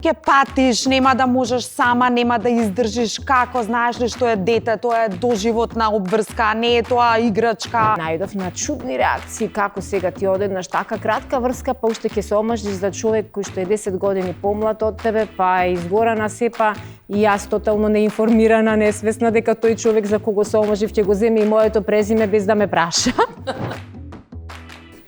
Ке патиш, нема да можеш сама, нема да издржиш, како знаеш ли што е дете, тоа е доживотна обврска, не е тоа играчка. Најдов на чудни реакции, како сега ти одеднаш така кратка врска, па уште ќе се омажиш за човек кој што е 10 години помлад од тебе, па е изгорана сепа и јас тотално неинформирана, несвесна дека тој човек за кого се омажив ќе го земе и моето презиме без да ме праша.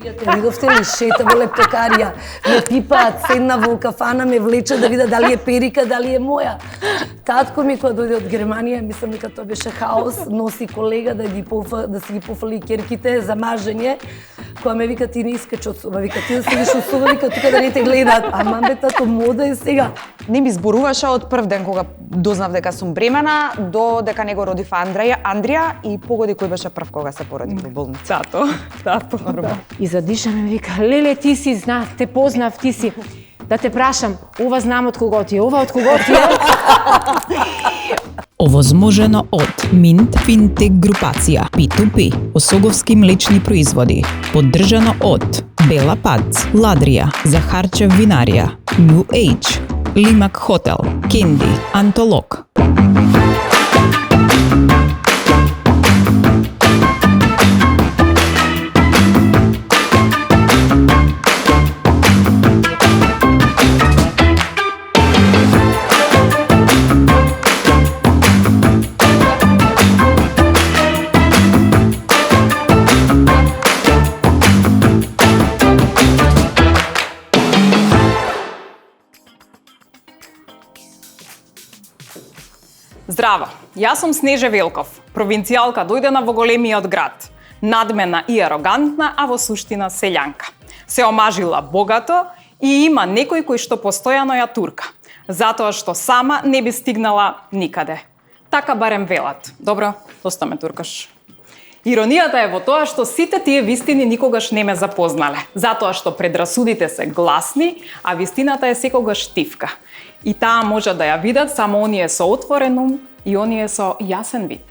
Видовте ли шета во лептекарија, ме пипаат, седна во кафана, ме влече да видат дали е перика, дали е моја. Татко ми кога дојде од Германија, мислам дека тоа беше хаос, носи колега да си ги пофали керките за мажење. Кога ме вика ти не искач од соба, вика ти да седиш од соба, вика тука да не те гледаат. Ама бе тато мода е сега. Не ми зборуваше од прв ден кога дознав дека сум бремена, до дека него родив Андрија и погоди кој беше прв кога се породи во болница. Тато. И задишаме ми вика, леле ти си, те познав, ти си. Да те прашам, ова знам од кого ти е, ова од кого ти е? Овозможено од Mint Fintech групација P2P, Осоговски млечни производи, поддржано од Бела Пац, Ладрија, Захарчев винарија, New Age, Лимак Хотел, Кенди, Антолог. Здраво, јас сум Снеже Велков, провинцијалка дојдена во големиот град, надмена и арогантна, а во суштина селјанка. Се омажила богато и има некој кој што постојано ја турка, затоа што сама не би стигнала никаде. Така барем велат. Добро, доста ме туркаш. Иронијата е во тоа што сите тие вистини никогаш не ме запознале, затоа што предрасудите се гласни, а вистината е секогаш тивка. И таа може да ја видат само оние со отворен ум и оние со јасен вид.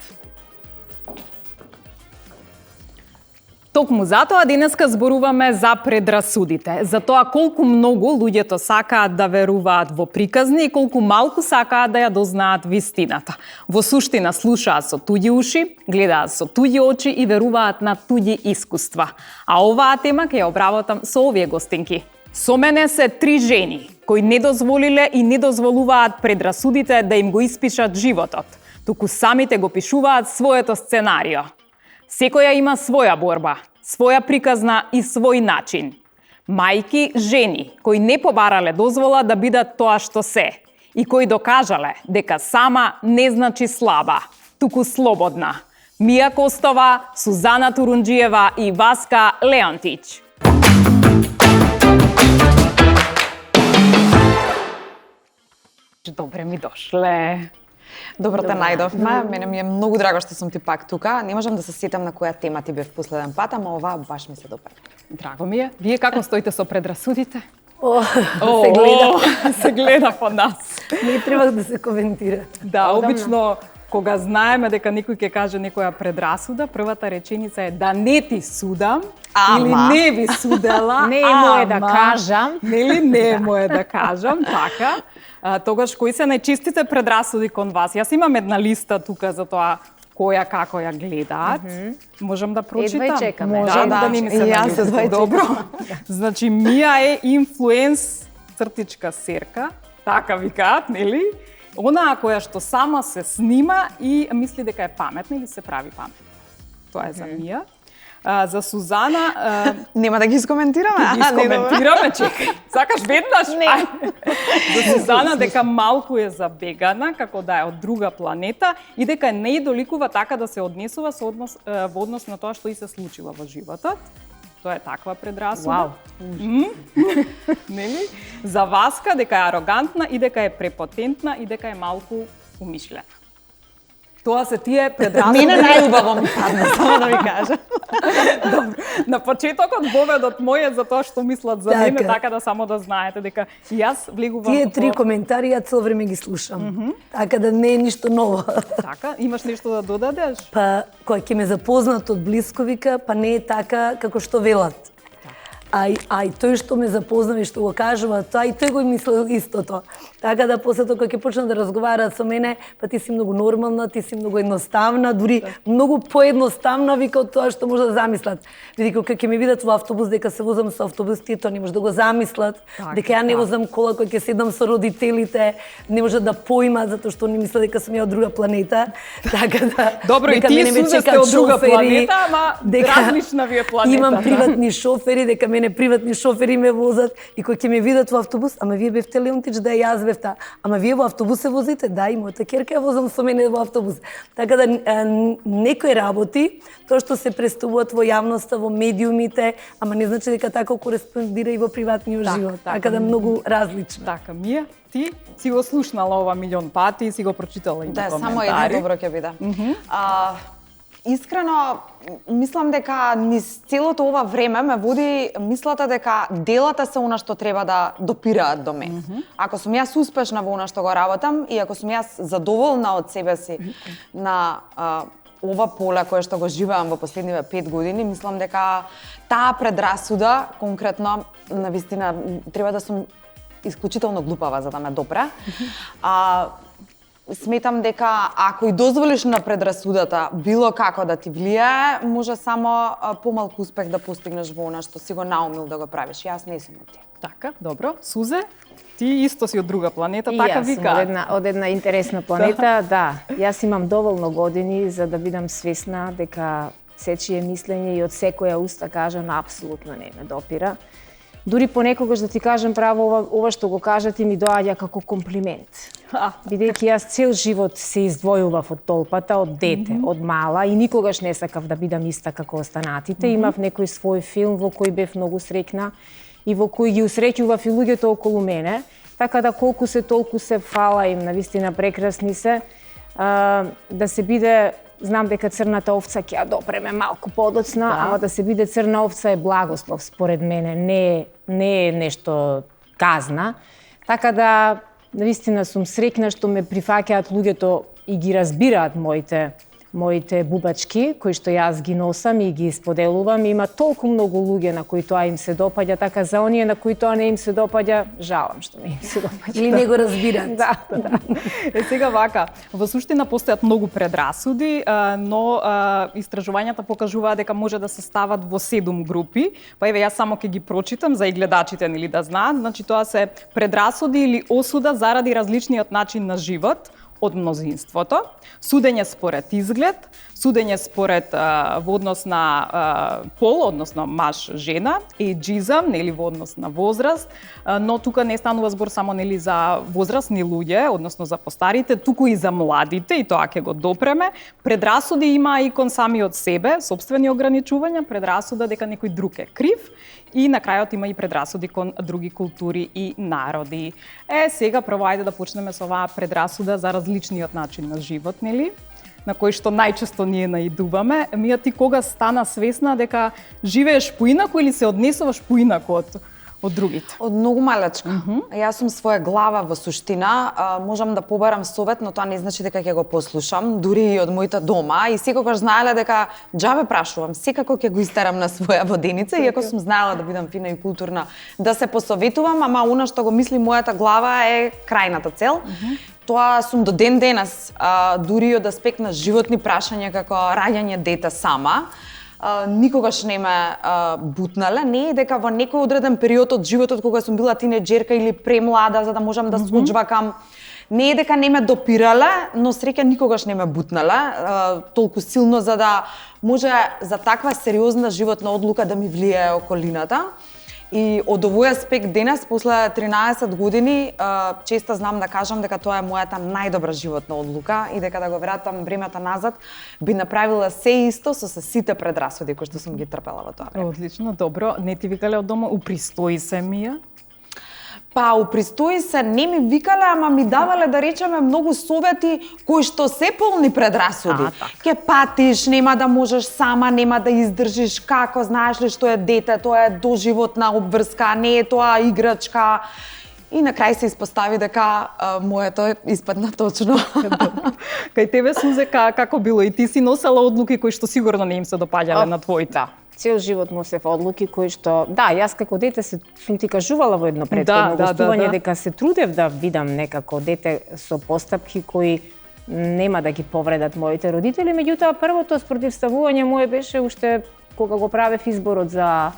Токму затоа денеска зборуваме за предрасудите, за тоа колку многу луѓето сакаат да веруваат во приказни и колку малку сакаат да ја дознаат вистината. Во суштина слушаат со туѓи уши, гледаат со туѓи очи и веруваат на туѓи искуства. А оваа тема ќе ја обработам со овие гостинки. Со мене се 3 жени кои не дозволиле и не дозволуваат предрасудите да им го испишат животот, туку самите го пишуваат своето сценарио. Секоја има своја борба, своја приказна и свој начин. Мајки, жени кои не побарале дозвола да бидат тоа што се и кои докажале дека сама не значи слаба, туку слободна. Мија Костова, Сузана Турунџиева и Васка Леонтич. Добре ми дошле. Добро те најдовме. Мене ми е многу драго што сум ти пак тука. Не можам да се сетам на која тема ти бев последен пат, ама оваа баш ми се допаѓа. Драго ми е. Вие како стоите со предрасудите? Се гледа. Се гледа по нас. Не треба да се коментира. Да, обично кога знаеме дека некој ќе каже некоја предрасуда, првата реченица е да не ти судам, или не ви судела, Не е мое да кажам. Нели не е мое да кажам, така. Тогаш кои се најчистите предрасуди кон вас? Јас имам една листа тука за тоа која како ја гледаат. Можам да прочитам? Едва чекаме. Можам да не ми се наљутите. Добро. Значи Мија е инфлуенс цртичка серка, така викаат, нели? Онаа која што сама се снима и мисли дека е паметна или се прави паметна. Тоа е за Мија. За Сузана... Нема да ги искоментираме? Ги искоментираме, чекај. Сакаш веднаш? Не. За Сузана дека малку е забегана, како да е од друга планета и дека не ја доликува така да се однесува во однос на тоа што и се случило во животот. Тоа е таква предрасуда. Нели? За Васка дека е арогантна и дека е препотентна и дека е малку умишлена. Тоа се тие предрасуди. Мене најубаво ми падна, само да ви кажам. Добро. На почетокот воведот мој е за тоа што мислат за мене, така да само да знаете дека јас влегувам. Тие 3 коментари ја цело време ги слушам. Така да не е ништо ново. Така, имаш нешто да додадеш? Па кој ќе ме запознат од блиско вика, па не е така како што велат. Ај тој што ме запознава и што го кажува, и тој го мислел истото. Така да после тоа кога ќе почнат да разговараат со мене, па ти си многу нормална, ти си многу едноставна, дури многу поедноставна вика од тоа што може да замислат. Види кога ќе ме видат во автобус дека се возам со автобус, тие тоа не може да го замислат, дека ја не возам кола кога ќе седам со родителите, не може да поимат затоа што они мислат дека сум ја од друга планета. Така да добро, и тие Суза сте од друга планета, ама различна ви е планета. Имам приватни шофери, дека мене приватни шофери ме возат и кои ќе ме видат во автобус, ама вие бевте Леонтич, да јас бевта. Ама вие во автобус се возите? Да, и мојата ќерка ја возам со мене во автобус. Така да некои работи, тоа што се представуваат во јавноста, во медиумите, ама не значи дека така кореспондира и во приватниот живот. Така да многу различно. Така, Мија, ти си го слушнала ова милион пати и си го прочитала и на коментари. Да, само едно добро ќе биде. Искрено, мислам дека низ целото ова време ме води мислата дека делата се она што треба да допираат до мене. Ако сум јас успешна во она што го работам и ако сум јас задоволна од себе си на ова поле кое што го живеам во последниве 5 години, мислам дека таа предрасуда конкретно навистина треба да сум исклучително глупава за да ме допре. Сметам дека ако и дозволиш на предрасудата било како да ти влијае, може само помалку успех да постигнеш во она што си го наумил да го правиш. Јас не сум од тие. Така, добро. Сузе, ти исто си од друга планета, така вика. Јас сум од една интересна планета, да. Јас имам доволно години за да бидам свесна дека сечие мислење и од секоја уста кажано апсолутно не ме допира. Дури понекогаш да ти кажам право, ова што го кажат и ми доаѓа како комплимент. Бидејќи јас цел живот се издвојував од толпата, од дете, од мала и никогаш не сакав да бидам иста како останатите. Имав некој свој филм во кој бев многу среќна и во кој ги усреќував и луѓето околу мене. Така да колку се толку се фала им, навистина прекрасни се, да се биде. Знам дека црната овца ќе ја допреме малку подоцна, ама да се биде црна овца е благослов според мене, не е нешто казна. Така да, навистина сум среќна што ме прифаќаат луѓето и ги разбираат моите бубачки, кои што јас ги носам и ги споделувам. Има толку многу луѓе на кои тоа им се допаѓа, така за оние на кои тоа не им се допаѓа, жалам што не им се допаѓа. Или не го разбираат. Да. Сега вака, во суштина постојат многу предрасуди, но истражувањата покажуваат дека може да се стават во 7 групи. Па еве јас само ќе ги прочитам за и гледачите нели да знаат. Значи тоа се предрасуди или осуда заради различниот начин на живот од мнозинството, судење според изглед, судење според во однос на пол, односно маж-жена, ејџизам, нели во однос на возраст, но тука не станува збор само нели за возрастни луѓе, односно за постарите, туку и за младите, и тоа ќе го допреме. Предрасуди има и кон самиот себе, сопствени ограничувања, предрасуда дека некој друг е крив, и на крајот има и предрасуди кон други култури и народи. Сега прво ајде да почнеме со оваа предрасуда за различниот начин на живот, нели? На кој што најчесто ние наидуваме. Мија, ти кога стана свесна дека живееш поинаку или се однесуваш поинаку од другите? Од многу малечка. Јас сум своја глава во суштина, можам да побарам совет, но тоа не значи дека ќе го послушам, дури и од мојата дома, и секогаш знаеле дека џабе прашувам, секако ќе го истерам на своја воденица, иако сум знаела да бидам фина и културна, да се посоветувам, ама она што го мисли мојата глава е крајната цел. Тоа сум до ден денес, дури од аспект на животни прашања како раѓање дете сама, никогаш не ме бутнале, не е дека во некој одреден период од животот кога сум била тинеџерка или премлада за да можам да соџвакам, не е дека не ме допирале, но среќа никогаш не ме бутнале толку силно за да може за таква сериозна животна одлука да ми влијае околината. И од овој аспект денес, после 13 години, често знам да кажам дека тоа е мојата најдобра животна одлука и дека да го вратам времето назад, би направила се исто со сите предрасуди кои што сум ги трпела во тоа време. Одлично, добро. Не ти викале од дома, упристои се, Мија? Па, упристои се, не ми викале, ама ми давале, да речеме, многу совети кои што се полни предрасуди. Ке патиш, нема да можеш сама, нема да издржиш, како, знаеш ли што е дете, тоа е доживотна обврска, не е тоа играчка. И на крај се испостави дека моето испадна точно. Кај тебе, Сузе, како било? И ти си носела одлуки кои што сигурно не им се допаѓале на твоите? Да. цел живот носев одлуки кои што, да, јас како дете сум ти кажувала во едно претходно гостување дека се трудев да видам некако дете со постапки кои нема да ги повредат моите родители, меѓутоа првото спротивставување мое беше уште кога го правев изборот за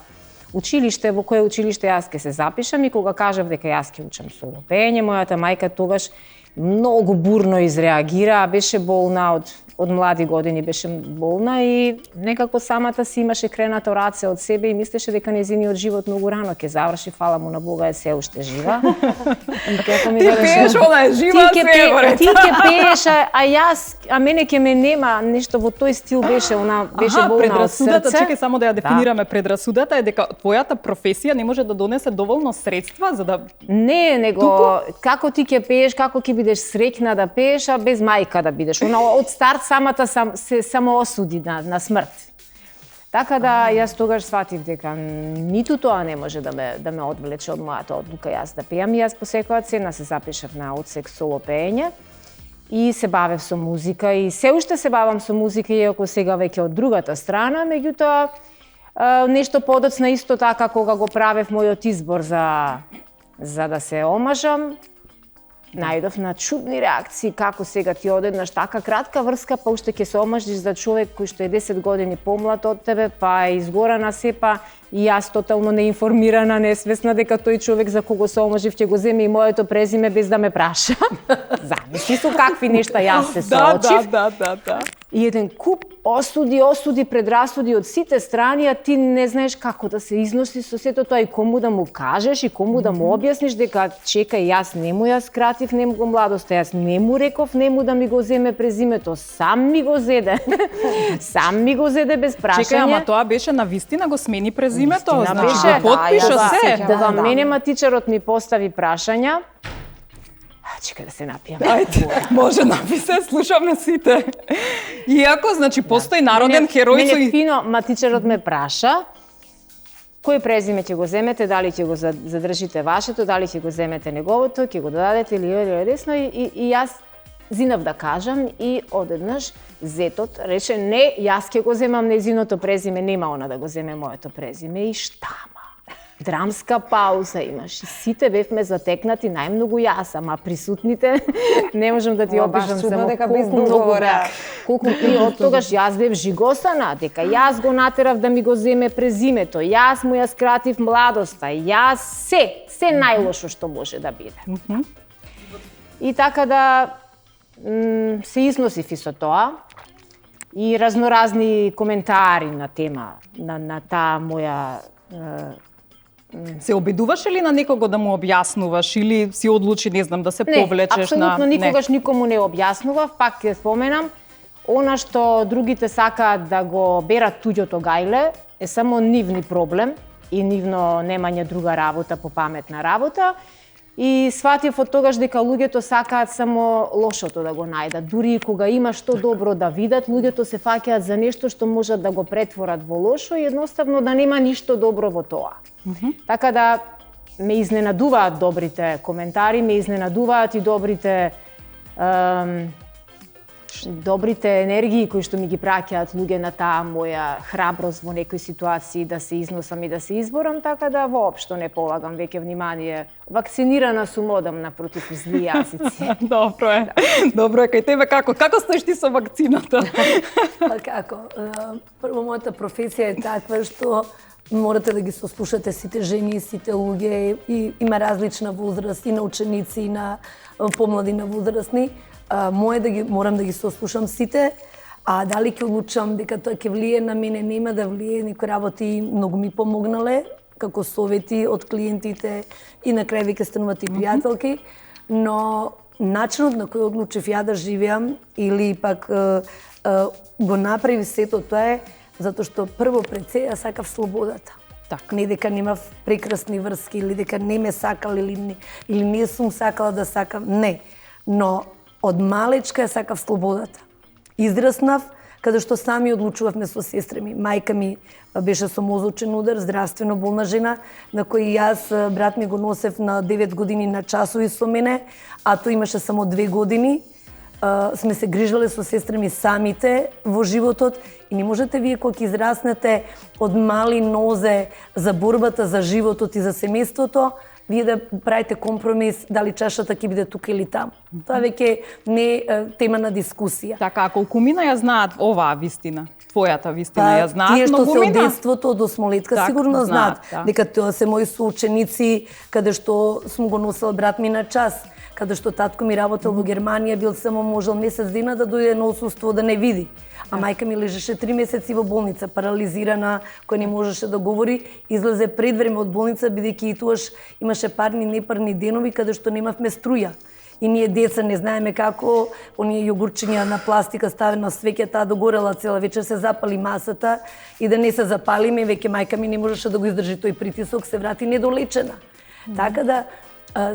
училиште, во кое училиште јас ќе се запишам и кога кажав дека јас ќе учам соло пеење, мојата мајка тогаш многу бурно изреагира, беше болна од млади години, беше болна и некако самата си имаше кренато раце од себе и мислеше дека нејзиниот живот многу рано ќе заврши, фала му на Бога е се уште жива. Ти пееш, она е жива, ти ќе пееш, а мене ќе ме нема, нешто во тој стил беше, она беше болна од срце. Чекај само да ја дефинираме, предрасудата е дека твојата професија не може да донесе доволно средства за да... Не, него како ти ќе пееш, како ќе бидеш среќна да пееш, а без мајка да бидеш. Она од старт самата се само осуди на смрт. Така да јас тогаш сватив дека ниту тоа не може да ме одвлече од мојата одлука јас да пеам. Јас по секоја цена се запишав на одсек соло пеење и се бавев со музика и се уште се бавам со музика, иако сега веќе од другата страна, меѓутоа нешто подоцна исто така кога го правев мојот избор за да се омажам, најдов на чудни реакции како сега ти одеднаш така кратка врска, па уште ќе се омажиш за човек кој што е 10 години помлад од тебе, па е изгорана сепа и јас тотално неинформирана, несвесна дека тој човек за кого се омажив ќе го земе и моето презиме без да ме праша. Замисли со какви нешта јас се соочив. Да. И еден куп осуди, предрасуди од сите страни, а ти не знаеш како да се износи со сето тоа и кому да му кажеш и кому да му објасниш дека чекај, јас не му ја скратив него младоста, јас не му реков нему да ми го земе презимето, сам ми го зеде. Сам ми го зеде без прашање. Чекај, ама тоа беше на вистина, го смени презимето, Вистина значи беше. го потпиша се. Кога мене матичарот ми постави прашања, чекај да се напијам. Ајде, може написе, слушаме сите. Иако, значи, постои народен херој со... Мене фино матичарот ме праша, кој презиме ќе го земете, дали ќе го задржите вашето, дали ќе го земете неговото, ќе го дадете или десно, и јас зинав да кажам и одеднаш зетот рече не, јас ќе го земам нејзиното презиме, нема она да го земе моето презиме и штама. Драмска пауза имаш. Сите бевме затекнати, најмногу јас, ама присутните не можам да ти опишам само колку и од тогаш јас бев жигосана, дека јас го натерав да ми го земе презимето, јас му ја скратив младоста, јас се најлошо што може да биде. И така да се износив и со тоа и разноразни коментари на тема на таа моја Се обидуваше ли на некого да му објаснуваш или си одлучи, не знам, да се повлечеш на... Не, апсолутно никогаш никому не објаснував, пак ќе споменам, она што другите сакаат да го берат туѓото гајле е само нивни проблем и нивно немање друга работа по паметна работа. И сватив од тогаш дека луѓето сакаат само лошото да го најдат. Дури и кога има што добро да видат, луѓето се фаќаат за нешто што можат да го претворат во лошо и едноставно да нема ништо добро во тоа. Така да ме изненадуваат добрите коментари, ме изненадуваат и добрите енергии кои што ми ги праќаат луѓе на таа моја храброст во некои ситуации да се износам и да се изборам, така да воопшто не полагам веќе внимание. Вакцинирана сум одамна против зли јазици. Добро е. Добро е, кај тебе како? Како стоиш ти со вакцината? Како? Прво, мојата професија е таква што морате да ги сослушате сите жени, сите луѓе, и има различна возраст и на ученици и на помлади, на возрастни. Морам да ги сослушам сите, а дали ќе одлучам дека тоа ќе влие на мене, нема да влие, некои работи многу ми помогнале, како совети од клиентите и на крај веќе стануваат и пријателки, но начинот на кој одлучив ја да живеам или пак го направи сето тоа е затоа што прво пред се ја сакав слободата. Так. Не дека немав прекрасни врски или дека не ме сакал или не сум сакала да сакам, не. Но од малечка ја сакав слободата. Израснав каде што сами одлучувавме со сестри ми. Мајка ми беше со мозочен удар, здравствено болна жена, на кој јас, брат ми го носев на 9 години на часови со мене, а тој имаше само 2 години. сме се грижале со сестри ми самите во животот и не можете вие кога ќе израснете од мали нозе за борбата за животот и за семејството, вие да правите компромис дали чашата ќе биде тука или таму. Тоа веќе не е тема на дискусија. Така, колку мина ја знаат оваа вистина? Твојата вистина ја знаат, тие што многу се од мина? детството од осмолетка Так, сигурно знаат да. дека тоа се мои соученици, каде што сум го носел брат ми на час, каде што татко ми работел во Германија, бил само можел месец дена да дојде на отсуство да не види. А мајка ми лежеше 3 месеци во болница, парализирана, која не можеше да говори, излезе пред време од болница бидејќи и туаш имаше парни непарни денови каде што немавме струја. И ние деца не знаеме како оние јогурчиња на пластика ставено свеќе, таа догорела цела вечер, се запали масата и да не се запалиме, веќе мајка ми не можеше да го издржи тој притисок, се врати недолечена. Така да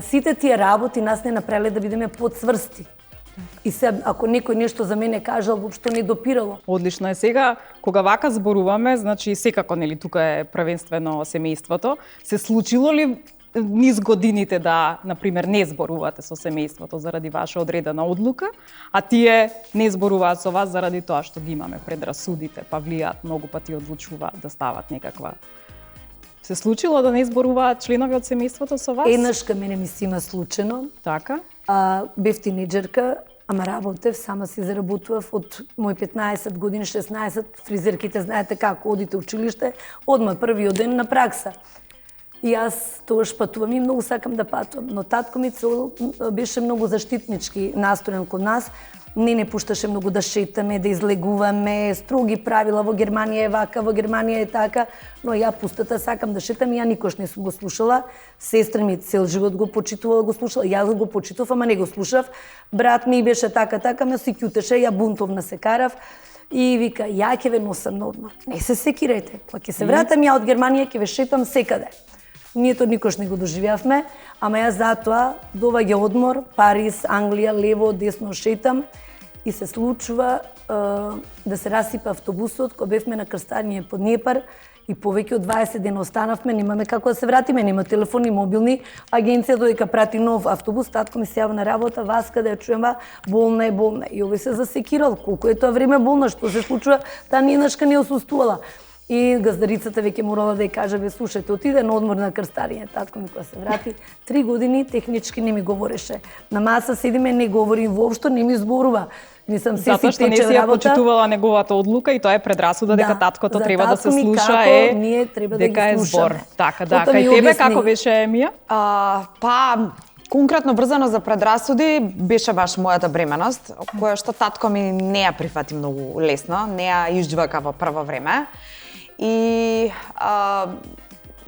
сите тие работи нас не направиле да бидеме подсврсти. И се, ако некој нешто за мене кажал, воопшто не допирало. Одлично е сега, кога вака зборуваме, значи секако нели тука е првенствено семејството, се случило ли низ годините да, например, не зборувате со семејството заради ваша одредена одлука, а тие не зборуваат со вас заради тоа што ги имаме предрасудите, па влијаат многу пати одлучуваат да стават некаква. Се случило да не зборуваат членови од семејството со вас? Еднаш ка мене ми се има случено. Така? Бев тинеџерка, ама работев, сама си заработував од мој 15 години, 16, фризерките знаете како, одите училиште, одма првиот ден на пракса. И јас тогаш патувам и многу сакам да патувам, но татко ми беше многу заштитнички настроен код нас, не пушташе многу да шетаме, да излегуваме, строги правила, во Германија е вака, во Германија е така, но ја пустата сакам да шетам и ја никош не сум го слушала. Сестра ми цел живот го почитувала, го слушала, јас го почитував, ама не го слушав. Брат ми беше така, ме се ќутеше, ја бунтовна се карав. И вика, ја ќе ве носам на одмор. Не се секирајте, кога ќе се вратам ја од Германија, ќе ве шетам секаде. Ние тоа никош не го доживеавме, ама јас затоа доваѓа одмор, Париз, Англија, лево, десно шетам и се случува да се расипа автобусот, кога бевме на крстање под Днепар и повеќе од 20 дена останавме, немаме како да се вратиме, нема телефони мобилни, агенција додека прати нов автобус, татко ми се јава на работа, Васка да ја чуеме, болна е. И овој се засекирал, колку е тоа време болна, што се случува, таа ниеднашка не осуствувала. И газдарицата веќе морала да ја каже, бе, слушајте, отиде на одмор на крстарење. Татко ми кога се врати, 3 години технички не ми говореше. На маса седиме, не говорим воопшто, не ми зборува. Мислам, се затоа што не си ја почитувала неговата одлука и тоа е предрасуда дека таткото треба да се слуша, ние треба да дека ги е збор. слушаме. Така, да. Кај тебе како беше, Емија? Па, конкретно врзано за предрасуди беше баш мојата бременост, која што татко ми не ја прифати многу лесно, не ја изџвака во прво време. И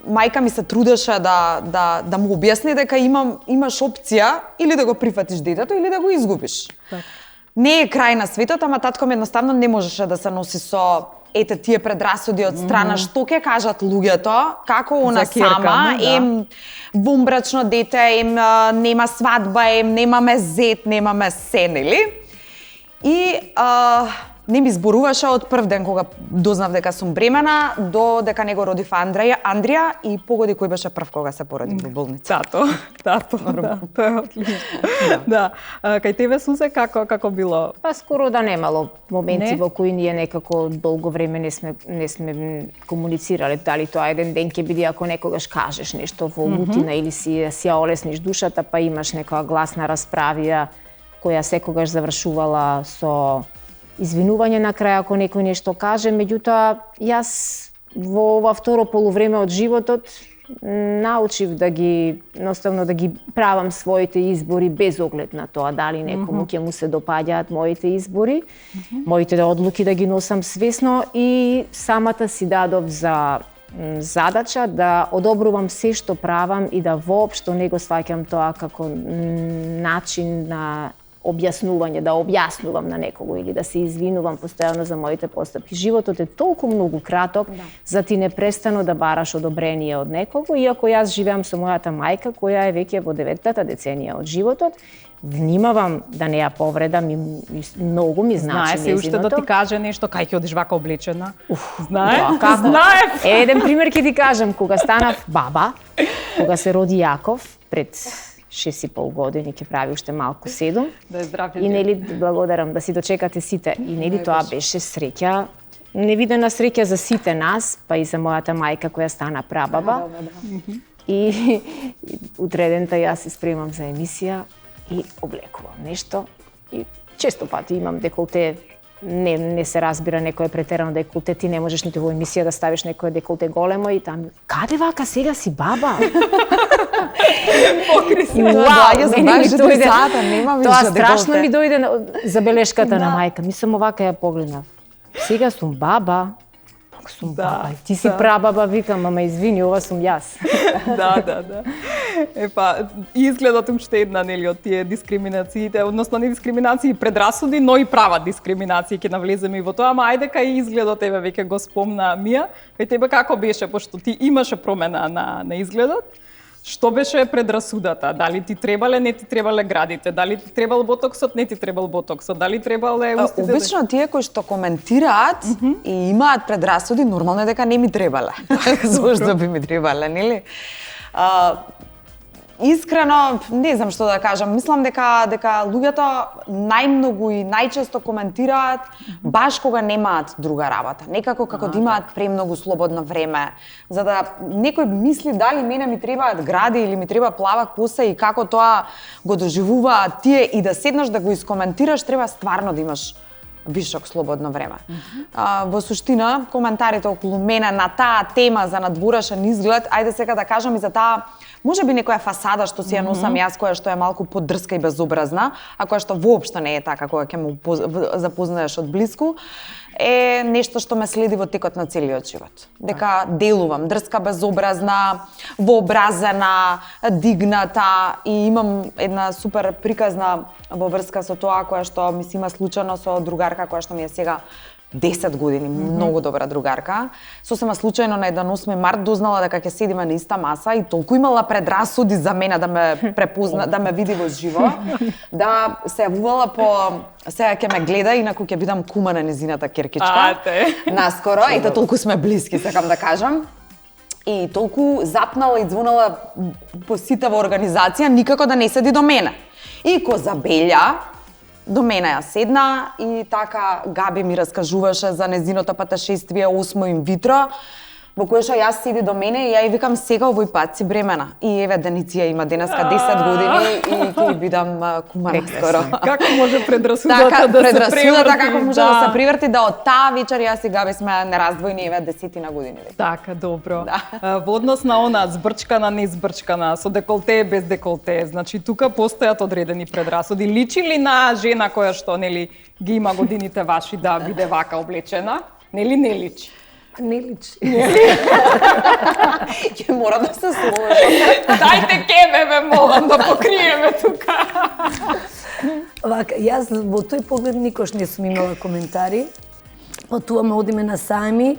мајка ми се трудеше да му објасни дека имаш опција или да го прифатиш детето или да го изгубиш. Так. Не е крај на светот, ама татко ми едноставно не можеше да се носи со тие предрасуди од страна што ќе кажат луѓето, како она сама, ем бумбрачно дете, ем нема свадба, ем немаме зет, немаме се, нели? И не ми зборуваше од прв ден кога дознав дека сум бремена, до дека не го родив Андрија и погоди кој беше прв кога се породи во болница. Тато, да, тоа е отлично. Да. Кај тебе, Сузе, како било? Па скоро да немало моменти во кои ние некако долго време не сме комуницирале, дали тоа еден ден ќе биде ако некогаш кажеш нешто во лутина или си ја олесниш душата, па имаш некоја гласна расправија која секогаш завршувала со извинување на крај ако некој нешто каже, меѓутоа јас во ова второ полувреме од животот научив да ги правам своите избори без оглед на тоа дали некому ќе му се допаѓаат моите избори, моите одлуки да ги носам свесно и самата си дадов за задача да одобрувам се што правам и да воопшто не го сваќам тоа како начин на објаснување, да објаснувам на некого или да се извинувам постојано за моите постапки. Животот е толку многу краток, за ти непрестано да бараш одобрение од некого, иако јас живеам со мојата мајка, која е веќе во 9-та деценија од животот, внимавам да не ја повредам и многу ми значи нејзиното. Знае се уште да ти каже нешто, кај ќе одиш вака облечена? Знае? Еден пример ќе ти кажам, кога станав баба, кога се роди Јаков, пред 6,5 години, ќе прави уште малку 7. Да е здрав И нели благодарам да си дочекате сите. И нели тоа беше среќа, невидена среќа за сите нас, па и за мојата мајка која стана прабаба. И утредента јас се спремам за емисија и облекувам нешто и често пати имам деколте. Не се разбира, некој е претерано деколте, ти не можеш ниту во емисија да ставиш некој деколте големо и там каде вака сега си баба? Покри се. Тоа за 24 сата, нема више Тоа деколте. страшно ми дојде забелешката на мајка. Мислам овака ја погледнав. Сега сум баба. Пак сум баба. Ти си прабаба, викам, ама извини, ова сум јас. Да. Епа, изгледат уште една, нели, од тие дискриминациите, односно не дискриминации, предрасуди, но и права дискриминација, ќе навлеземе и во тоа, ама ајде кај изгледот, еве веќе го спомна Мија, кај тебе како беше, пошто ти имаше промена на изгледот, што беше предрасудата? Дали ти требале, не ти требале градите? Дали ти требал ботоксот, не ти требал ботоксот? Дали требале устите? Обично тие кои што коментираат и имаат предрасуди, нормално е дека не ми требале. Зошто би ми требале, нели? Искрено, не знам што да кажам, мислам дека луѓето најмногу и најчесто коментираат баш кога немаат друга работа. Некако како да имаат премногу слободно време. За да некој мисли дали мене ми требаат гради или ми треба плава коса и како тоа го доживуваат тие и да седнеш да го искоментираш, треба стварно да имаш вишок слободно време. Во суштина, коментарите околу мене на таа тема за надворешен изглед, ајде сега да кажам и за таа можеби некоја фасада што си ја носам јас, која што е малку подрска и безобразна, а која што воопшто не е така кога ќе му запознаеш од блиску, е нешто што ме следи во текот на целиот живот. Дека делувам дрска, безобразна, вообразена, дигната и имам една супер приказна во врска со тоа која што ми се има случано со другарка која што ми е сега 10 години, многу добра другарка. Сосема случајно на еден 8 март дознала дека ќе седиме на иста маса и толку имала предрасуди за мене да ме препозна, да ме види во живо, да се јавувала по сега ќе ме гледа, инаку ќе бидам кума на незината керкичка. Наскоро, ете толку сме блиски, сакам да кажам. И толку запнала и звонала по сите во организација, никако да не седи до мене. И ко забелја, до мене ја седна и така Габи ми раскажуваше за незиното патешествие 8 инвитро, во кое што јас седи до мене и ја и викам сега овој пат си бремена. И еве Даниција има денеска 10 години и ќе бидам кума наскоро. Како може предрасудата да се преврти? Како може да се приврти, да од таа вечер јас и Габи сме нераздвојни еве 10 години. Така, добро. Во однос на она збрчкана, незбрчкана, со деколте, без деколте, значи тука постојат одредени предрасуди. Личи ли на жена која што нели ги има годините ваши да биде вака облечена? Нели не личи? Не личи. Ќе мора да се сложи. Дајте кебе, ме молам да покриеме тука. Вака, јас во тој поглед никош не сум имала коментари. Патуваме, одиме на сами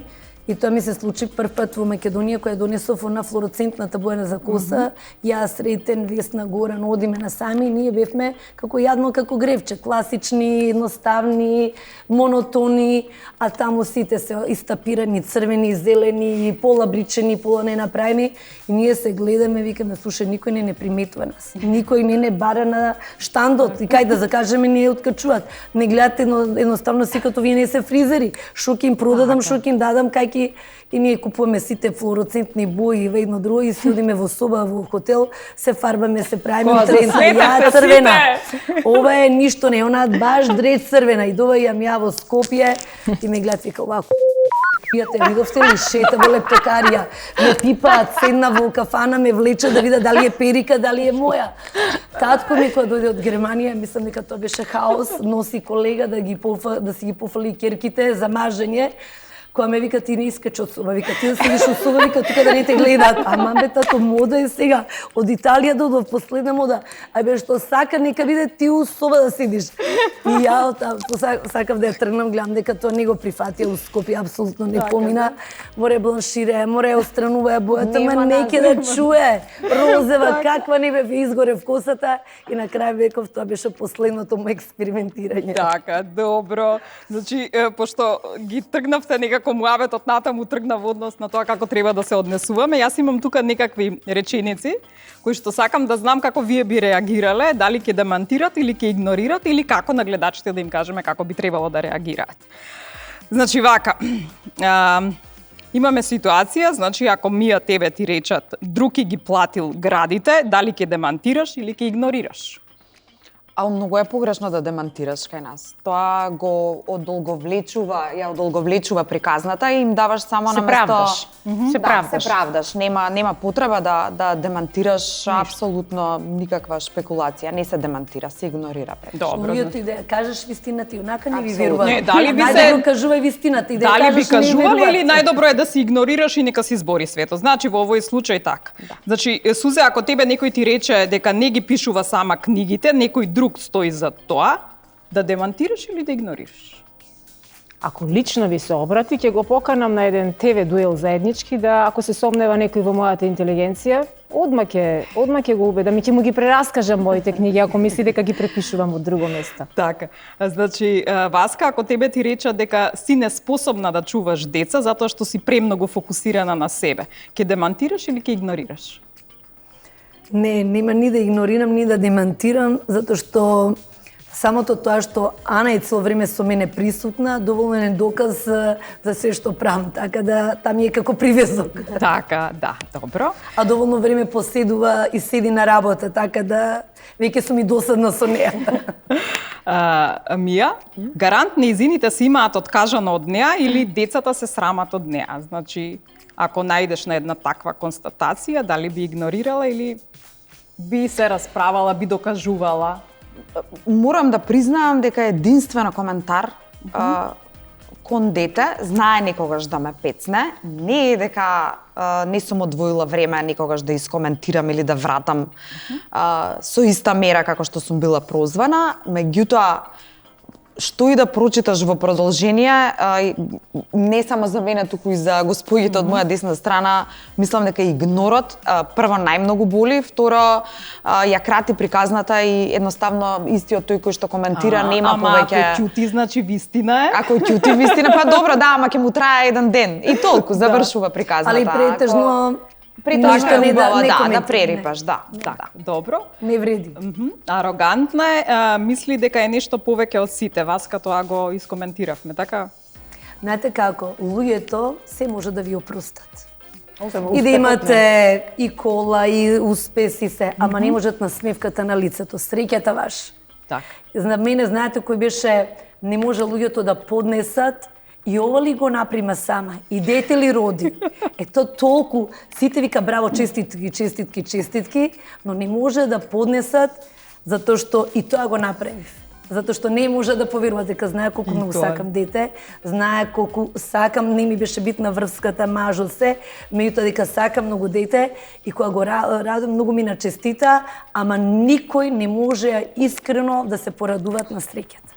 и тоа ми се случи прв пат во Македонија, која донесов она флуоресцентната боја за коса. Јас, Сретен, Весна, Горан, одиме на сами и ние бевме како јадно како гревче, класични, едноставни, монотони, а таму сите се истапирани, црвени, зелени, пола бричени, пола ненаправени и ние се гледаме, викаме, слушај, никој не приметува нас. Никој не бара на штандот и кај да закажеме не откачуваат. Не гледате едноставно си като вие не се фризери. Шо ќе им продадам, шо ќе им дадам, кај ќе и ние купуваме сите флуоресцентни бои и едно друго и си одиме во соба, во хотел, се фарбаме, се правиме тренд, ја црвена. Ова е ништо не, она баш дред црвена и доаѓам ја во Скопје и ме гледат вика овако. Пијате, видовте ли шета во лептекарија, ме пипаат, седна во кафана, ме влече да видат дали е перика, дали е моја. Татко ми кога дојде од Германија, мислам дека тоа беше хаос, носи колега да си ги пофали керките за мажење. Кога ме вика ти не искач од соба, вика ти да седиш од соба, вика тука да не те гледаат. Ама бе тато, мода е сега. Од Италија до последна мода. Ајбе што сака нека биде ти у соба да седиш. И ја сакав да ја тргнам, гледам дека тоа не го прифатија у Скопје, апсолутно не помина. Море бланшире, море остранува бојата, ма неќе да чуе. Розева, каква не бе изгоре в косата и на крај веков тоа беше последното му експериментирање. Така, добро. Значи, пошто ги тргнавте некако некако муабетот натаму тргна во однос на тоа како треба да се однесуваме. Јас имам тука некакви реченици кои што сакам да знам како вие би реагирале, дали ќе демантират или ќе игнорират или како на гледачите да им кажеме како би требало да реагираат. Значи вака, имаме ситуација, значи ако Мија тебе ти речат друг ги платил градите, дали ќе демантираш или ќе игнорираш? Многу е погрешно да демантираш кај нас. Тоа го ја одолговлечува приказната и им даваш само на место... Се правдаш. Нема потреба да демантираш апсолутно никаква шпекулација. Не се демантира, се игнорира пред. Добро. Луѓето и да кажеш вистината и онака не ви веруваат. Не, дали би се... Најдобро кажувај вистината и да дали кажеш би кажувале или најдобро е да се игнорираш и нека си збори светот. Значи во овој случај така. Да. Значи Сузе, ако тебе некој ти рече дека не ги пишува сама книгите, некој друг стои за тоа, да демантираш или да игнорираш? Ако лично ви се обрати, ќе го поканам на еден ТВ дуел заеднички, да ако се сомнева некој во мојата интелигенција, одма ќе го убедам и ќе му ги прераскажам моите книги, ако мисли дека ги препишувам од друго место. Така. Значи, Васка, ако тебе ти речат дека си неспособна да чуваш деца затоа што си премногу фокусирана на себе, ќе демантираш или ќе игнорираш? Не, нема ни да игнорирам, ни да демантирам, затоа што самото тоа што Ана е цело време со мене присутна, доволно е доказ за се што правам, така да там е како привезок. Така, да, добро. А доволно време поседува и седи на работа, така да веќе сум и досадна со неа. Мија, гарант нејзините се имаат откажано од неа или децата се срамат од неа? Значи, ако најдеш на една таква констатација, дали би игнорирала или би се расправала, би докажувала? Морам да признаам дека единствено коментар кон дете, знае некогаш да ме пецне, не е дека не сум одвоила време некогаш да искоментирам или да вратам со иста мера како што сум била прозвана, меѓутоа што и да прочиташ во продолжение, не само за мене, туку и за господите од моја десна страна, мислам дека игнорот прво најмногу боли, второ ја крати приказната и едноставно истиот тој кој што коментира нема повеќе. Ако ќути, значи вистина е. Ако ќути вистина, па добро, да, ама ќе му трае еден ден и толку завршува приказната. Али претежно Ништо не да прерипаш, да. Добро. Не вреди. Арогантна е, мисли дека е нешто повеќе од сите. Васка тоа го искоментиравме, така? Знаете како, луѓето се може да ви опростат. И да имате и кола, и успеси се, ама не можат на смевката на лицето, среќата ваш. Така. За мене, знаете, кој беше, не може луѓето да поднесат, и ова ли го наприма сама? И дете ли роди? Ето толку, сите вика браво, честитки, но не може да поднесат затоа што и тоа го направив. Затоа што не може да поверува дека знае колку многу сакам дете, знае колку сакам, не ми беше битна врската мажо се, меѓутоа дека сакам многу дете и кога го радам многу ми начестита, ама никој не може искрено да се порадуваат на среќата.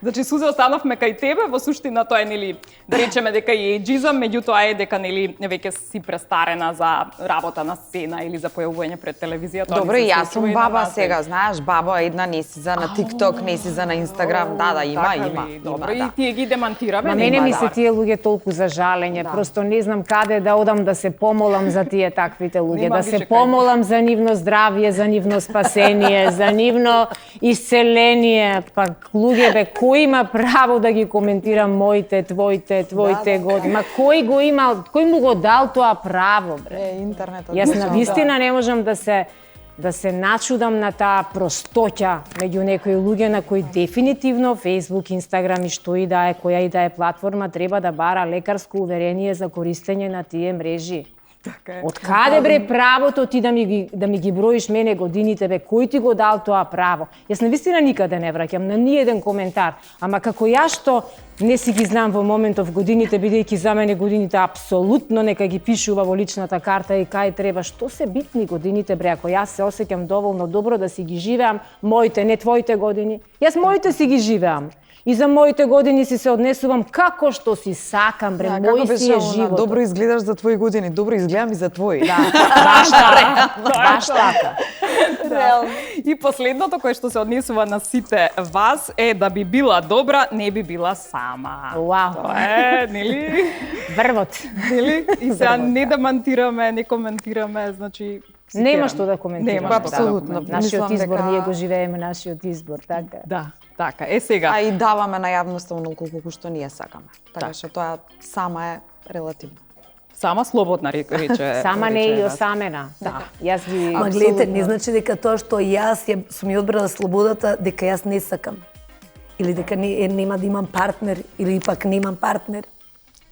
Значи, Сузе, останавме кај тебе, во суштина тоа е, нели, да речеме дека е ејџизам, меѓутоа е дека, нели, веќе си престарена за работа на сцена или за појавување пред телевизијата. Добро, и јас сум баба сега, знаеш, баба една не си за на TikTok, не си за на Instagram, да, има. Добро, и тие ги демантираме. Ма мене ми се тие луѓе толку за жалење, просто не знам каде да одам да се помолам за тие таквите луѓе, да се помолам за нивно здравје, за нивно спасение, за нивно исцеление, пак луѓе бе, кој има право да ги коментира моите, твоите години? Ма кој го има, кој му го дал тоа право, бре? Интернетот. Јас навистина не можам да се начудам на таа простоќа меѓу некои луѓе на кои дефинитивно Facebook, Instagram и што и да е, која и да е платформа треба да бара лекарско уверение за користење на тие мрежи. Од каде бре правото ти да ми ги броиш мене годините, бе, кој ти го дал тоа право? Јас навистина никаде не враќам на ниеден коментар, ама како јас што не си ги знам во моментов годините, бидејќи за мене годините апсолутно нека ги пишува во личната карта и кај треба, што се битни годините, бре, ако јас се осеќам доволно добро да си ги живеам моите, не твоите години. Јас моите си ги живеам. И за моите години си се однесувам како што си сакам, бре, мој си е живот. Добро изгледаш за твои години, добро изгледам и за твои. Да, баш така. Баш така. Да. И последното кое што се однесува на сите вас е да би била добра, не би била сама. Вау. Тоа е, нели? Врвот. Нели? И сега не демантираме, не коментираме, значи Нема што да коментираме. Нема што апсолутно. Нашиот Мислам избор, дека- ние го живееме нашиот избор, така. Да, така. Е сега. А и даваме на јавноста онолку колку што ние сакаме. Така што тоа сама е релативно. Сама слободна рече. Сама не рече и нас. осамена. Да. Јас ги Ма гледате, не значи дека тоа што јас сум ја одбрала слободата, дека јас не сакам. Или дека нема да имам партнер, или пак немам партнер.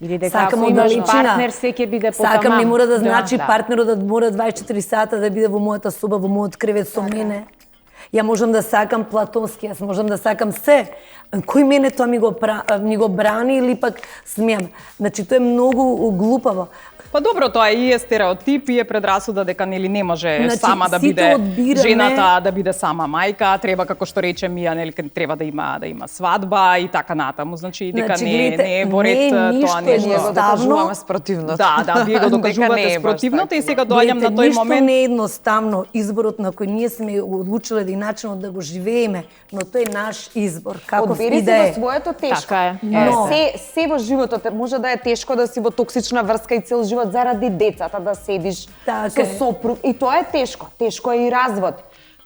или дека Сакам ако имаш оддалечина. партнер, се ќе биде потаман. Сакам не мора да значи Да. партнерот да мора 24 сата да биде во мојата соба, во мојот кревет со мене. Ја можам да сакам платонски, јас можам да сакам се. Кој мене тоа ми го брани или пак смеам. Значи тоа е многу глупаво. Па добро, тоа и е стереотип и е предрасуда дека нели не може Значи, сама да сите биде одбираме- жената, да биде сама мајка, треба како што рече Мија, нели треба да има свадба и така натаму. Значи дека Значи, не гледате, не е во ред не е тоа ништо нешто. Ние го Едноставно- докажуваме спротивното. Да, вие го Дека не докажувате е баш спротивното така. и сега доаѓам на тој ништо момент. не е едноставно. Изборот на кој ние сме одлучиле да и начинот да го живееме, но тој е наш избор. Каков Одбери и си да во е. своето тешко. Така е. Но- Се во животот може да е тешко да си во токсична врска и цел живот заради децата да седиш Така со е. сопруг и тоа е тешко. Тешко е и развод.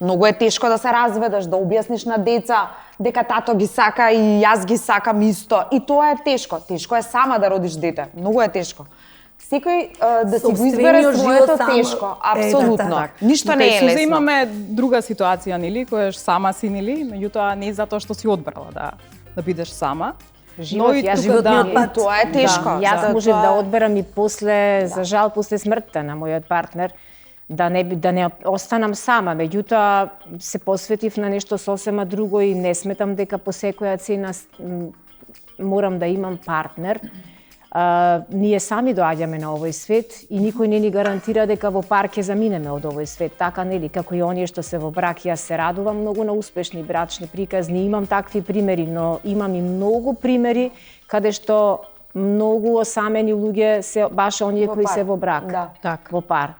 Многу е тешко да се разведеш, да објасниш на деца дека тато ги сака и јас ги сакам исто. И тоа е тешко. Тешко е сама да родиш дете. Многу е тешко. Секој да си го избере Сопствениот своето живот само тешко. е Апсолутно. така. Ништо не е Суза лесно. имаме друга ситуација, нели, која сама си, нели, меѓутоа не затоа што си одбрала да бидеш сама. Живот, Но и јас тука животниот И пат. тоа е тешко. Да, јас Затоа- можев да одберам и после, за жал, после смртта на мојот партнер, да не останам сама, меѓутоа се посветив на нешто сосема друго и не сметам дека по секоја цена морам да имам партнер. Ние сами доаѓаме на овој свет и никој не ни гарантира дека во пар ќе заминеме од овој свет. Така нели, како и оние што се во брак, јас се радувам многу на успешни брачни приказни, имам такви примери, но имам и многу примери каде што многу осамени луѓе се баш оние кои пар. се во брак. Да. Така. Во пар.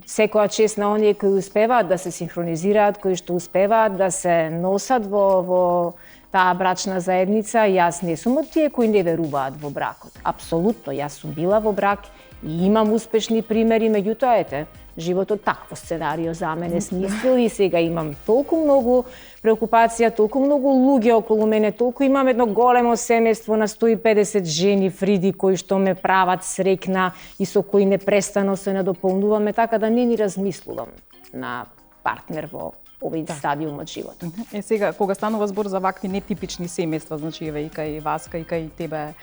Секоја чест на оние кои успеваат да се синхронизираат, кои што успеваат да се носат во таа брачна заедница. Јас не сум од тие кои не веруваат во бракот. Апсолутно, јас сум била во брак и имам успешни примери, меѓутоа ете, животот такво сценарио за мене смислил и сега имам толку многу преокупација, толку многу луѓе околу мене, толку имам едно големо семејство на 150 жени Фриди кои што ме прават среќна и со кои непрестано се надополнуваме, така да не ни размислувам на партнер во овој стадиум од животот. Е сега кога станува збор за вакви нетипични семејства, значи еве и кај Васка и кај тебе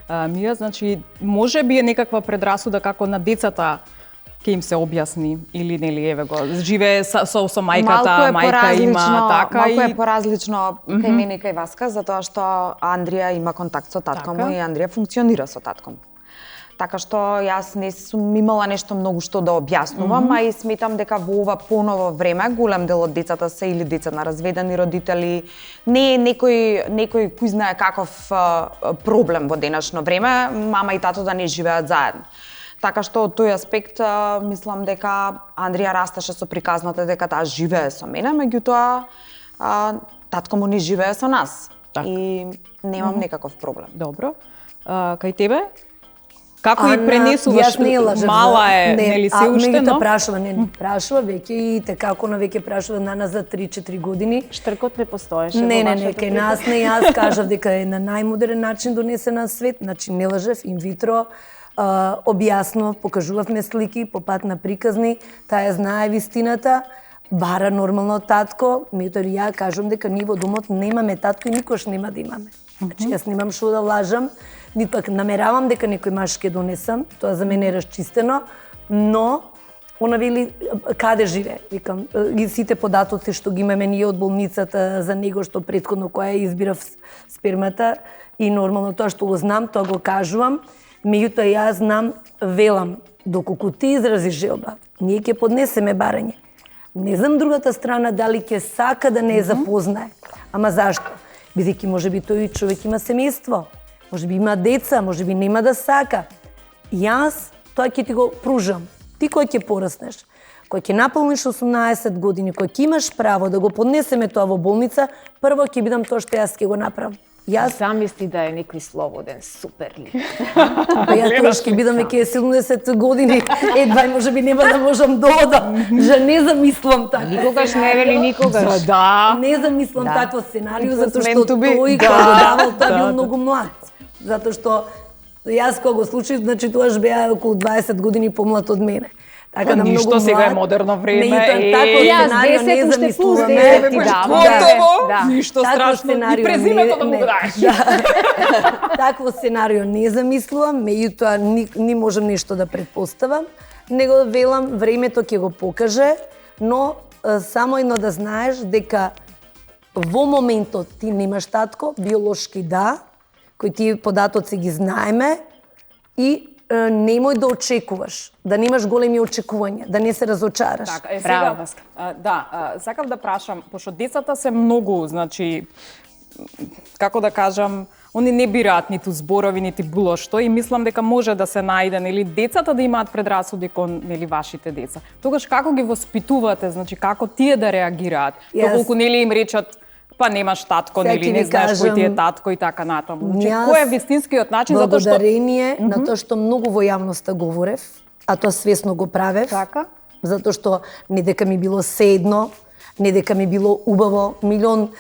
Мија, значи може би е некаква предрасуда како на децата ќе им се објасни или нели еве го живее со мајката, мајка има така малку е и поразлично кај мене и кај Васка, затоа што Андрија има контакт со татко му Така. и Андрија функционира со татко му. Така што јас не сум имала нешто многу што да објаснувам, а и сметам дека во ова поново време голем дел од децата се или деца на разведени родители, не е некој кој знае каков проблем во денешно време, мама и тато да не живеат заедно. Така што од тој аспект мислам дека Андрија растеше со приказната дека таа живее со мене, меѓутоа татко му не живее со нас. Така. И немам некаков проблем. добро. Кај тебе? Како и Ана, пренесуваш? јас не лажам, Мала е, нели се уште, меѓутоа но прашува, не прашува веќе и како на веќе прашува на нас за 3-4 години. Штркот не постоеше Не, во не, вашето кај нас не, јас кажав дека е на најмодерен начин донесен на свет, значи не лажев, инвитро, објаснував, покажувавме слики по пат на приказни, таа ја знае вистината, бара нормално татко, меѓутоа ја кажам дека ние во домот немаме татко и никош нема да имаме. Значи јас немам што да лажам, нит пак намеравам дека некој маш ќе донесам, тоа за мене е расчистено, но она вели каде живее, викам, и сите податоци што ги имаме ние од болницата за него што претходно која избирав спермата и нормално тоа што го знам, тоа го кажувам, меѓутоа јас знам, велам, доколку ти изразиш желба, ние ќе поднесеме барање. Не знам другата страна дали ќе сака да не ја запознае. Ама зашто? бидејќи можеби тој човек има семејство, можеби има деца, можеби нема да сака. Јас тоа ќе ти го пружам. Ти кој ќе пораснеш, кој ќе наполниш 18 години, кој ќе имаш право да го поднесеме тоа во болница, прво ќе бидам тоа што јас ќе го направам. Јас Замисли да е некој слободен, супер лик. Па ја тоа ќе бидам веќе 70 години, едва можеби нема да можам да одам. Не замислам така. Никогаш не вели никогаш. Да. Не замислам такво сценарио, затоа meant што to be. тој Да, кој го давал, тоа да, бил да. многу млад. Затоа што јас кога го случив, значи тоаш беа околу 20 години помлад од мене. Така да Ништо, многу сега е млад. модерно време, Такво Јас сценарио не 10 уште плюс замислуваме. 10 ти давам. Готово, Да. ништо Такво страшно, и сценарио презимето да му не- го даеш. Такво сценарио не замислувам, меѓутоа ни можам нешто да предпоставам, него велам времето ќе го покаже, но само едно да знаеш дека во моментот ти немаш татко, биолошки да, кои тие податоци ги знаеме и немој да очекуваш, да немаш големи очекувања, да не се разочараш. Така, сега, Браво, Васка. сакав да прашам, пошто децата се многу, значи, како да кажам, они не бираат ниту зборови, нити било што и мислам дека може да се најде, нели, децата да имаат предрасуди кон, нели, вашите деца. Тогаш како ги воспитувате, значи, како тие да реагираат? Доколку, нели, им речат, па немаш татко, Сега нели, ќе не ви знаеш кој ти е кажам, татко и така натаму. Значи, Јас, кој е вистинскиот начин, затоа што... благодарение на тоа што многу во јавноста говорев, а тоа свесно го правев, Така? затоа што не дека ми било седно, не дека ми било убаво, милион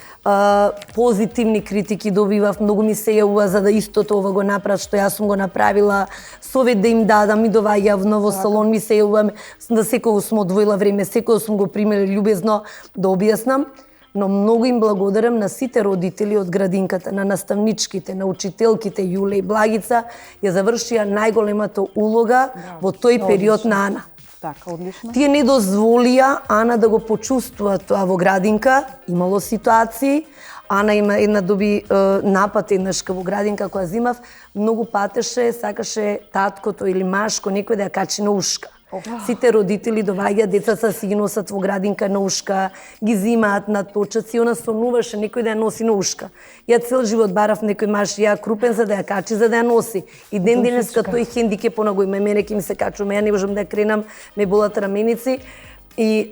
позитивни критики добивав, многу ми се јавува за да истото ова го направат што јас сум го направила, совет да им дадам, ми доваѓа во салон, ми се јавува, да секој сум одвоила време, секој сум го примила љубезно да објаснам, но многу им благодарам на сите родители од градинката, на наставничките, на учителките Јуле и Благица, ја завршија најголемата улога во тој период на Ана. Така, одлично. Тие не дозволија Ана да го почувствува тоа во градинка, имало ситуации, Ана има една доби напад еднашка во градинка која зимав, многу патеше, сакаше таткото или машко некој да ја качи на ушка. Сите родители доваѓаат, децата си ги носат во градинка на ушка, ги зимаат на точаци, она сонуваше некој да ја носи на ушка. Ја цел живот барав некој маш ја крупен за да ја качи, за да ја носи. И ден денеска тој хендикеп го има, мене ќе ми се качува, ја не можам да ја кренам, ме болат раменици и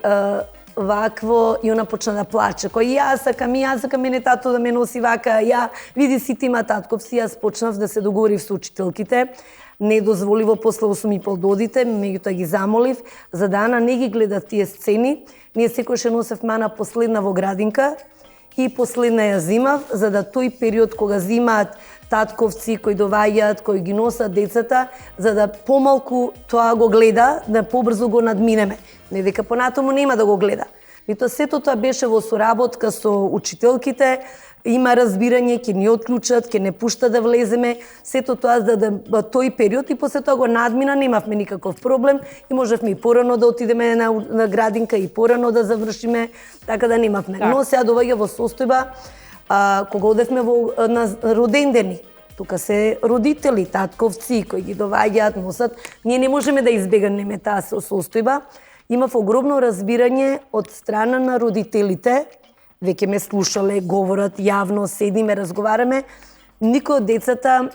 вакво и она почна да плаче. Кој јас сакам мене тато да ме носи вака, ја види сите има татков си, јас почнав да се договорив со учителките. Не дозволиво после 8,5 да одите, меѓутоа ги замолив, за да Ана не ги гледа тие сцени. Ние секојше носев Ана последна во градинка и последна ја зимав, за да тој период кога зимаат татковци кои доваѓаат, кои ги носат децата, за да помалку тоа го гледа, да побрзо го надминеме. Не дека понатаму нема да го гледа. Меѓутоа сето тоа беше во соработка со учителките, има разбирање, ќе ни отклучат, ќе не пушта да влеземе, сето тоа за да тој период и после тоа го надмина, немавме никаков проблем и можевме и порано да отидеме на градинка и порано да завршиме, така да немавме. Так. Но сега доваѓа во состојба кога одевме на родендени. Тука се родители, татковци кои ги доваѓаат, носат, ние не можеме да избегнеме таа состојба. Имав огромно разбирање од страна на родителите, веќе ме слушале, говорат јавно, седиме, разговараме. Никој од децата,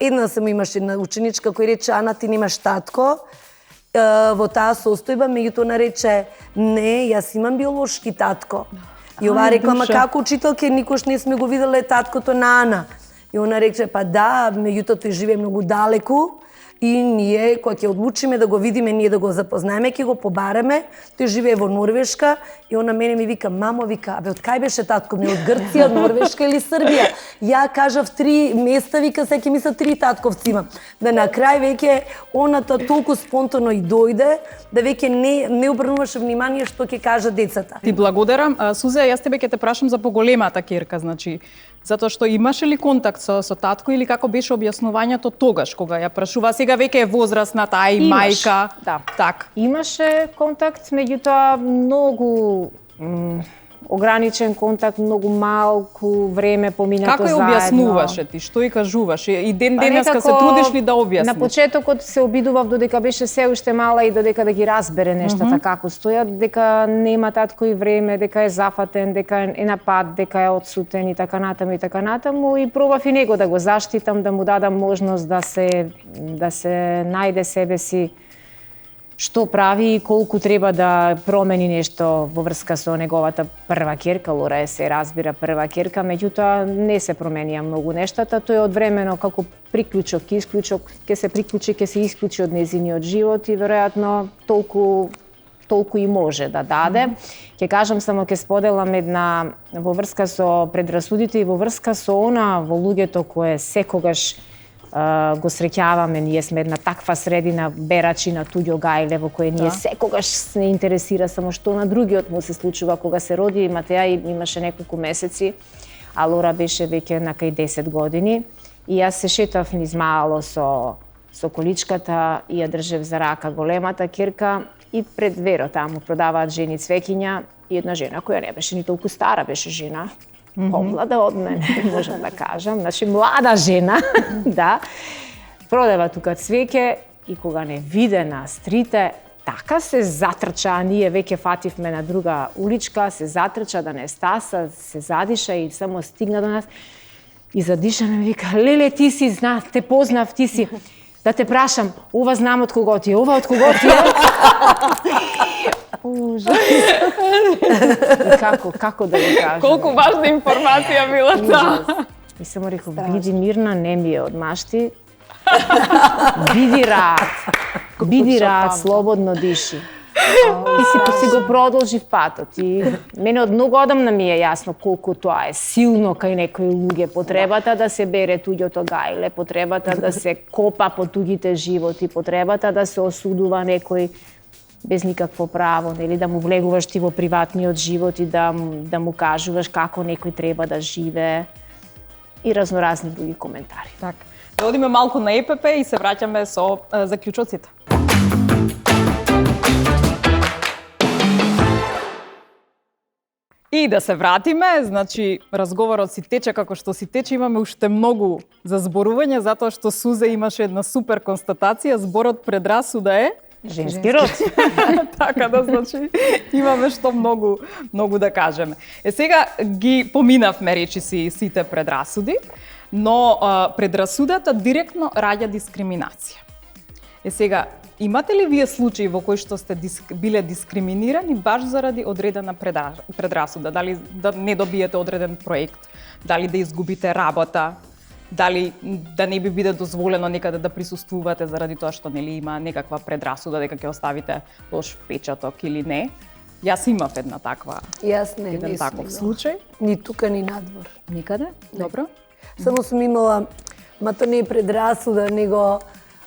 една само имаше една ученичка кој рече, Ана, ти немаш татко, во таа состојба, меѓутоа она рече, не, јас имам биолошки татко. И ова рекла, ама како учителке, никош не сме го виделе таткото на Ана. И она рече, па да, меѓутоа тој живее многу далеку, и ние, кога ќе одлучиме да го видиме, ние да го запознаеме, ќе го побараме. Тој живее во Норвешка и она мене ми вика, мамо, вика, абе, од кај беше татко ми, од Грција, Норвешка или Србија? Ја кажав 3 места, вика, се ќе мисля 3 татковци имам. Да на крај веќе оната толку спонтано и дојде, да веќе не обрнуваше внимание што ќе кажат децата. Ти благодарам. Сузе, јас тебе ќе те прашам за поголемата ќерка, значи, затоа што имаше ли контакт со татко или како беше објаснувањето тогаш кога ја прашува? Сега веќе е возрастната, а и мајка. Да. Так. Имаше контакт, меѓутоа многу ограничен контакт, многу малку време поминато Како ја заедно. објаснуваше ти? Што и кажуваш? И ден денеска се некако, трудиш ли да објасниш? На почетокот се обидував додека беше се уште мала и додека да ги разбере нештата како стојат, дека нема татко и време, дека е зафатен, дека е на пат, дека е одсутен и така натаму и пробав и него да го заштитам, да му дадам можност да се најде себе си што прави и колку треба да промени нешто во врска со неговата прва ќерка. Лора се разбира прва ќерка, меѓутоа не се променија многу нештата. Тој одвремено како приклучок, ќе се приклучи, ќе се исклучи од нејзиниот живот и веројатно толку и може да даде. Ќе кажам само, ќе споделам една во врска со предрасудите и во врска со она во луѓето кое секогаш го среќаваме, ние сме една таква средина берачи на туѓо гајле во кое ние секогаш се интересира само што на другиот му се случува. Кога се роди Матеја имаше неколку месеци, а Лора беше веќе на кај 10 години и јас се шетав низ мало со количката и ја држев за рака големата ќерка и пред дверот таму продаваат жени цвеќиња и една жена која не беше ни толку стара, беше жена помлада од мене, можам да кажам, значи млада жена, да, продава тука цвеќе и кога не виде на стрите, така се затрча, ние веќе фативме на друга уличка, се затрча да не стаса, се задиша и само стигна до нас и задиша ме вика, леле ти си, те познав, ти си, да те прашам, ова знам од кого ти е, ова од кого ти е? Ужас. Како да го кажам? Колку важна информација била таа. И само реков, биди мирна, не ми е од машти. Биди рад, слободно диши. И си го продолжив патот. И мене од многу одамна ми е јасно колку тоа е силно кај некои луѓе. Потребата да се бере туѓото гајле, потребата да се копа по туѓите животи, потребата да се осудува некој без никакво право, нели, да му влегуваш ти во приватниот живот и да му кажуваш како некој треба да живее и разноразни други коментари. Така. Да одиме малку на ЕПП и се враќаме со заклучоците. И да се вратиме, значи разговорот си тече како што си тече, имаме уште многу за зборување, затоа што Сузе имаше една супер констатација, зборот предрасуда е женски род. Така да, значи, имаме што многу да кажеме. Сега ги поминавме речиси сите предрасуди, но предрасудата директно раѓа дискриминација. Сега, имате ли вие случаи во кои што сте биле дискриминирани баш заради одредена предрасуда? Дали да не добиете одреден проект, дали да изгубите работа, дали да не би биде дозволено некаде да присуствувате заради тоа што нели има некаква предрасуда дека ќе оставите лош впечаток или не? Јас имав една таква. Јас не, еден таков случај. Ни тука ни надвор. Никаде? Добро. Само сум имала, ма тоа не е предрасуда, него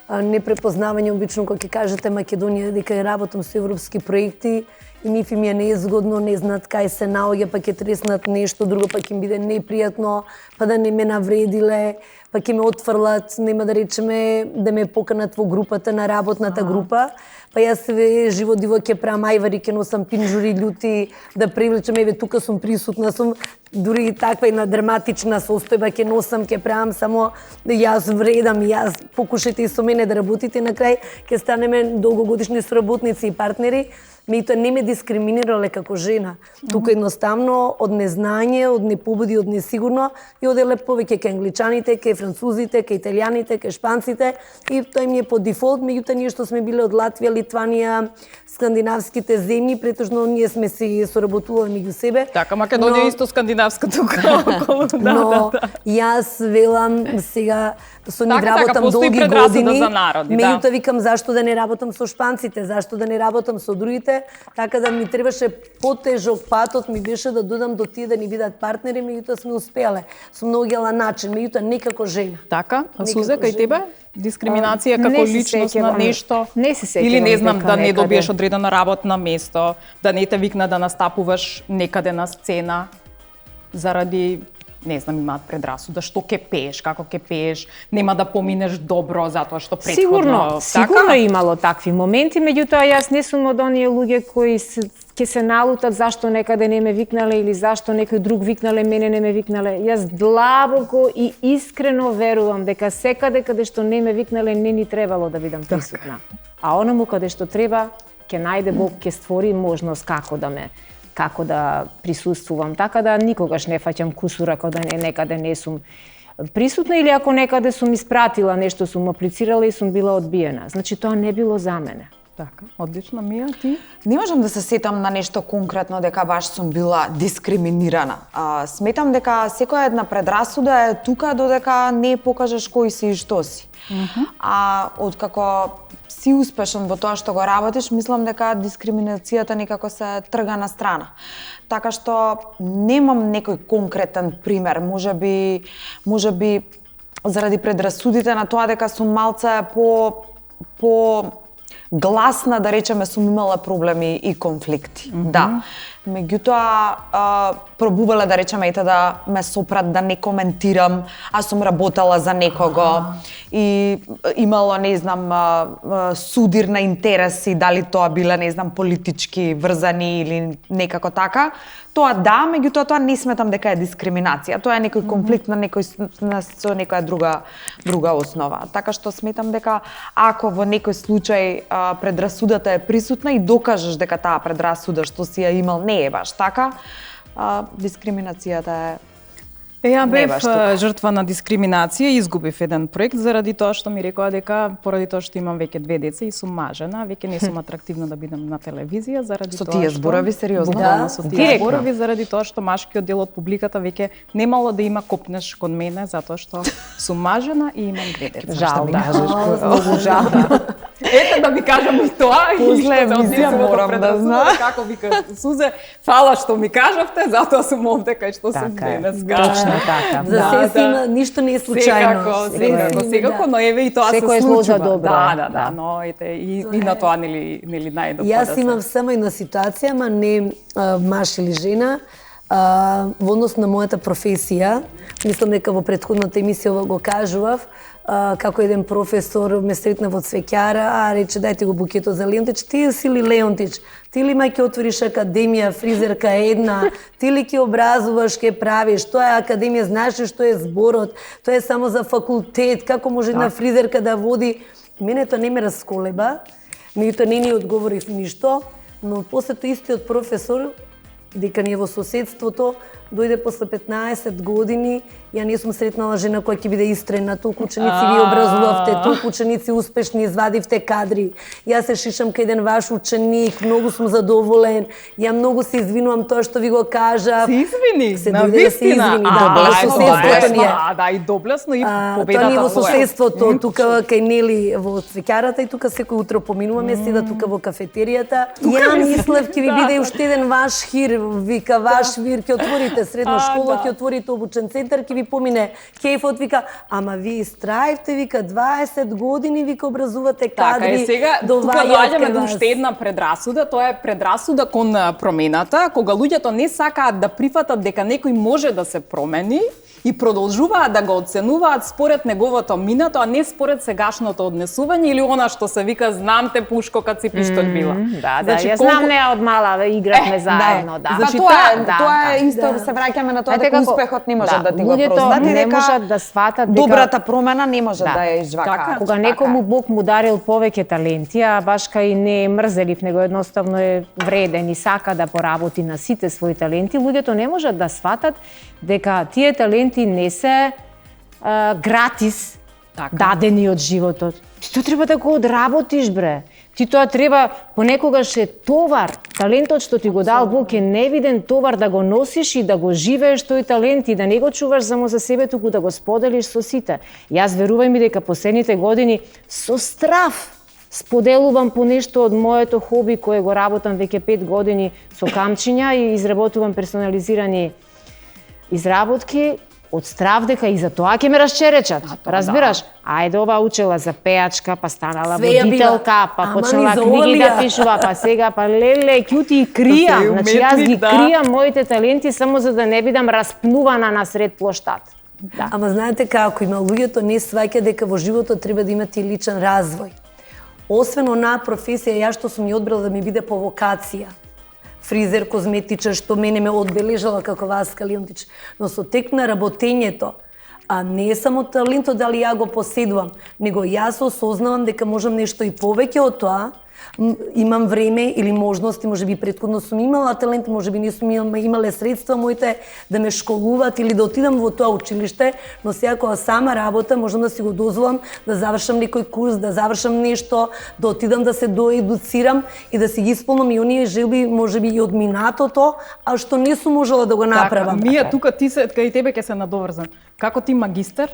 непрепознавање. Обично кога ќе кажете Македонија дека работам со европски проекти и нив им е неизгодно, не знаат кај се наоѓа, па ќе треснат нешто друго, па ќе им биде непријатно, па да не ме навредиле, па ќе ме отфрлат, нема да речеме да ме поканат во групата на работната група. Па јас живо диво ќе правам ајвари, ќе носам пинжури љути, да привлечам, еве тука сум присутна, сум дури таква една драматична состојба ќе носам, ќе правам, само јас вредам, јас покушате и со мене да работите, на крај ќе станеме долгогодишни соработници и партнери. Меѓутоа не ме дискриминирале како жена. Тука едноставно од незнање, од непобуди, од несигурно и оделе повеќе кај англичаните, кај французите, кај италијаните, кај шпанците и тоа им е по дефолт. Меѓутоа ние што сме биле од Латвија, Литванија, скандинавските земји, претежно ние сме се соработували меѓу себе. Така, Македонија исто скандинавска тука околу. Но јас велам сега со нив работам долги години. Меѓутоа викам зашто да не работам со шпанците, зашто да не работам со другите. Така да ми требаше потежок патот ми беше да додам до тие да ни бидат партнери, меѓутоа сме успеле. Со многујела начин, меѓутоа не како жена. Така, а Сузе, кај тебе? Дискриминација како личност на нешто? Не се сеќавам. Или не знам, да не добиеш одредено работно место, да не те викна да настапуваш некаде на сцена заради, не знам, имаат предрасуда, што ќе пееш, како ќе пееш, нема да поминеш добро затоа што претходно. Сигурно имало такви моменти, меѓутоа јас не сум од оние луѓе кои се ќе се налутат зашто некаде не ме викнале или зашто некој друг викнале, мене не ме викнале. Јас длабоко и искрено верувам дека секаде каде што не ме викнале не ни требало да бидам присутна. А онаму каде што треба, ќе најде Бог, ќе створи можност како да присуствувам. Така да никогаш не фаќам кусура кога некаде не сум присутна или ако некаде сум испратила нешто, сум аплицирала и сум била одбиена. Значи тоа не било за мене. Така, одлично, Мија, ти? Не можам да се сетам на нешто конкретно дека баш сум била дискриминирана. Сметам дека секоја една предрасуда е тука додека не покажеш кој си и што си. А откако си успешен во тоа што го работиш, мислам дека дискриминацијата некако се трга на страна. Така што немам некој конкретен пример, можеби заради предрасудите на тоа дека сум малце по гласна, да речеме, сум имала проблеми и конфликти. Да. Меѓутоа, пробувале, да речеме, ете да ме сопрат да не коментирам, а сум работела за некого и имало, не знам, судир на интереси, дали тоа биле, не знам, политички врзани или некако така. Тоа да, меѓутоа тоа не сметам дека е дискриминација. Тоа е некој конфликт на со некоја друга основа. Така што сметам дека ако во некој случај предрасудата е присутна и докажеш дека таа предрасуда што си ја имал не е баш така, дискриминацијата е Ја бев жртва на дискриминација и изгубив еден проект заради тоа што ми рекоа дека поради тоа што имам веќе 2 деца и сум мажена, веќе не сум атрактивна да бидам на телевизија заради со тоа тие зборови сериозно. Да, со тие зборови заради тоа што машкиот дел од публиката веќе немало да има копнеш кон мене затоа што сум мажена и имам 2 деца. Жал, многу жал. Ете да ви кажам и тоа и после емисија морам да знам како вика Сузе, фала што ми кажавте, затоа сум овде кај што сум денеска. Така. За се си има, ништо не е случајно. Секако, но еве и тоа се случува. Секој е зло за добро. Да, но ете и на тоа нели најдопада. Јас имам само една ситуација, ма не маж или жена, во однос на мојата професија. Мислам дека во претходната емисија го кажував, како еден професор ме сретна во цвеќара, рече дајте го букетот за Леонтич, ти си ли Леонтич? Ти ли ќе отвориш академија, фризерка една, ти ли ќе образуваш, ќе правиш, тоа е академија, знаеш ли што е зборот, тоа е само за факултет, како може една фризерка да води? Мене тоа не ме расколеба, меѓутоа не ни одговорив ништо, но после тоа истиот професор, дека ни е во соседството, дојде после 15 години, ја не сум сретнала жена која ќе биде истрена, толку ученици ви образувавте, толку ученици успешни извадивте кадри. Јас се шишам кај еден ваш ученик, многу сум задоволен. Ја многу се извинувам тоа што ви го кажав. Се извини, се на дојде да се извини, да, и доблесно и победата. Тоа ни во соседството, тука кај Нели во цвеќарата и тука секој утро поминуваме, седа тука во кафетеријата. Ја мислев ќе ви биде уште еден ваш хир, вика ваш вир, ќе отворите средна школа, ќе отворите обучен центар, ќе ви помине кејфот, вика, ама ви истраивте, вика, 20 години, вика, образувате кадри. Така е, сега тука доаѓаме до уште една предрасуда, тоа е предрасуда кон промената, кога луѓето не сакаат да прифатат дека некој може да се промени и продолжуваат да го оценуваат според неговото минато, а не според сегашното однесување или она што се вика знам те пушко кад си пиштот била. Да, значи, ја знам неа од мала, игравме заедно, да. Значи тоа е исто, се враќаме на тоа дека успехот не може да ти го проздати, не можат да сватат дека добрата промена не може да ја извака. Кога некому Бог му дарил повеќе таленти, а баш кај не е мрзелив, него едноставно е вреден и сака да поработи на сите своји таленти, луѓето не можат да сватат дека тие таленти не се гратис дадени од животот. Ти тоа треба да го одработиш, бре. Ти тоа треба, понекогаш е товар. Талентот што ти го дал Бог е невиден товар да го носиш и да го живееш тој талент и да не го чуваш само за себе, туку да го споделиш со сите. Јас верувај ми дека последните години со страв споделувам по нешто од моето хоби кое го работам веќе 5 години со камчиња и изработувам персонализирани изработки од страв дека и за тоа ќе ме расчеречат. Разбираш? Ајде, ова учела за пеачка, па станала водителка, па почнала книги да пишува, па сега, па леле, ќути и кријам. Значи, јас ги кријам моите таленти само за да не бидам распнувана на сред плоштад. Да. Ама знаете како, има луѓето не сваќа дека во животот треба да имате личен развој. Освен онаа професија, ја што сум ја одбрала да ми биде по вокација. фризер, козметичар, што мене ме одбележала како Васка Лионтич. Но со тек на работењето, а не е само талентот дали ја го поседувам, него јас осознавам дека можам нешто и повеќе од тоа, имам време или можности, можеби претходно сум имала талент, можеби не сум имале средства моите да ме школуваат или да отидам во тоа училиште, но сега кога сама работа можам да си го дозволам да завршам некој курс, да завршам нешто, да отидам да се доедуцирам и да си ги исполнам и оние желби, можеби и од минатото, а што не сум можела да го направам. Така, Мија, тука ти се, кај тебе ќе се надоврзам. Како ти магистар?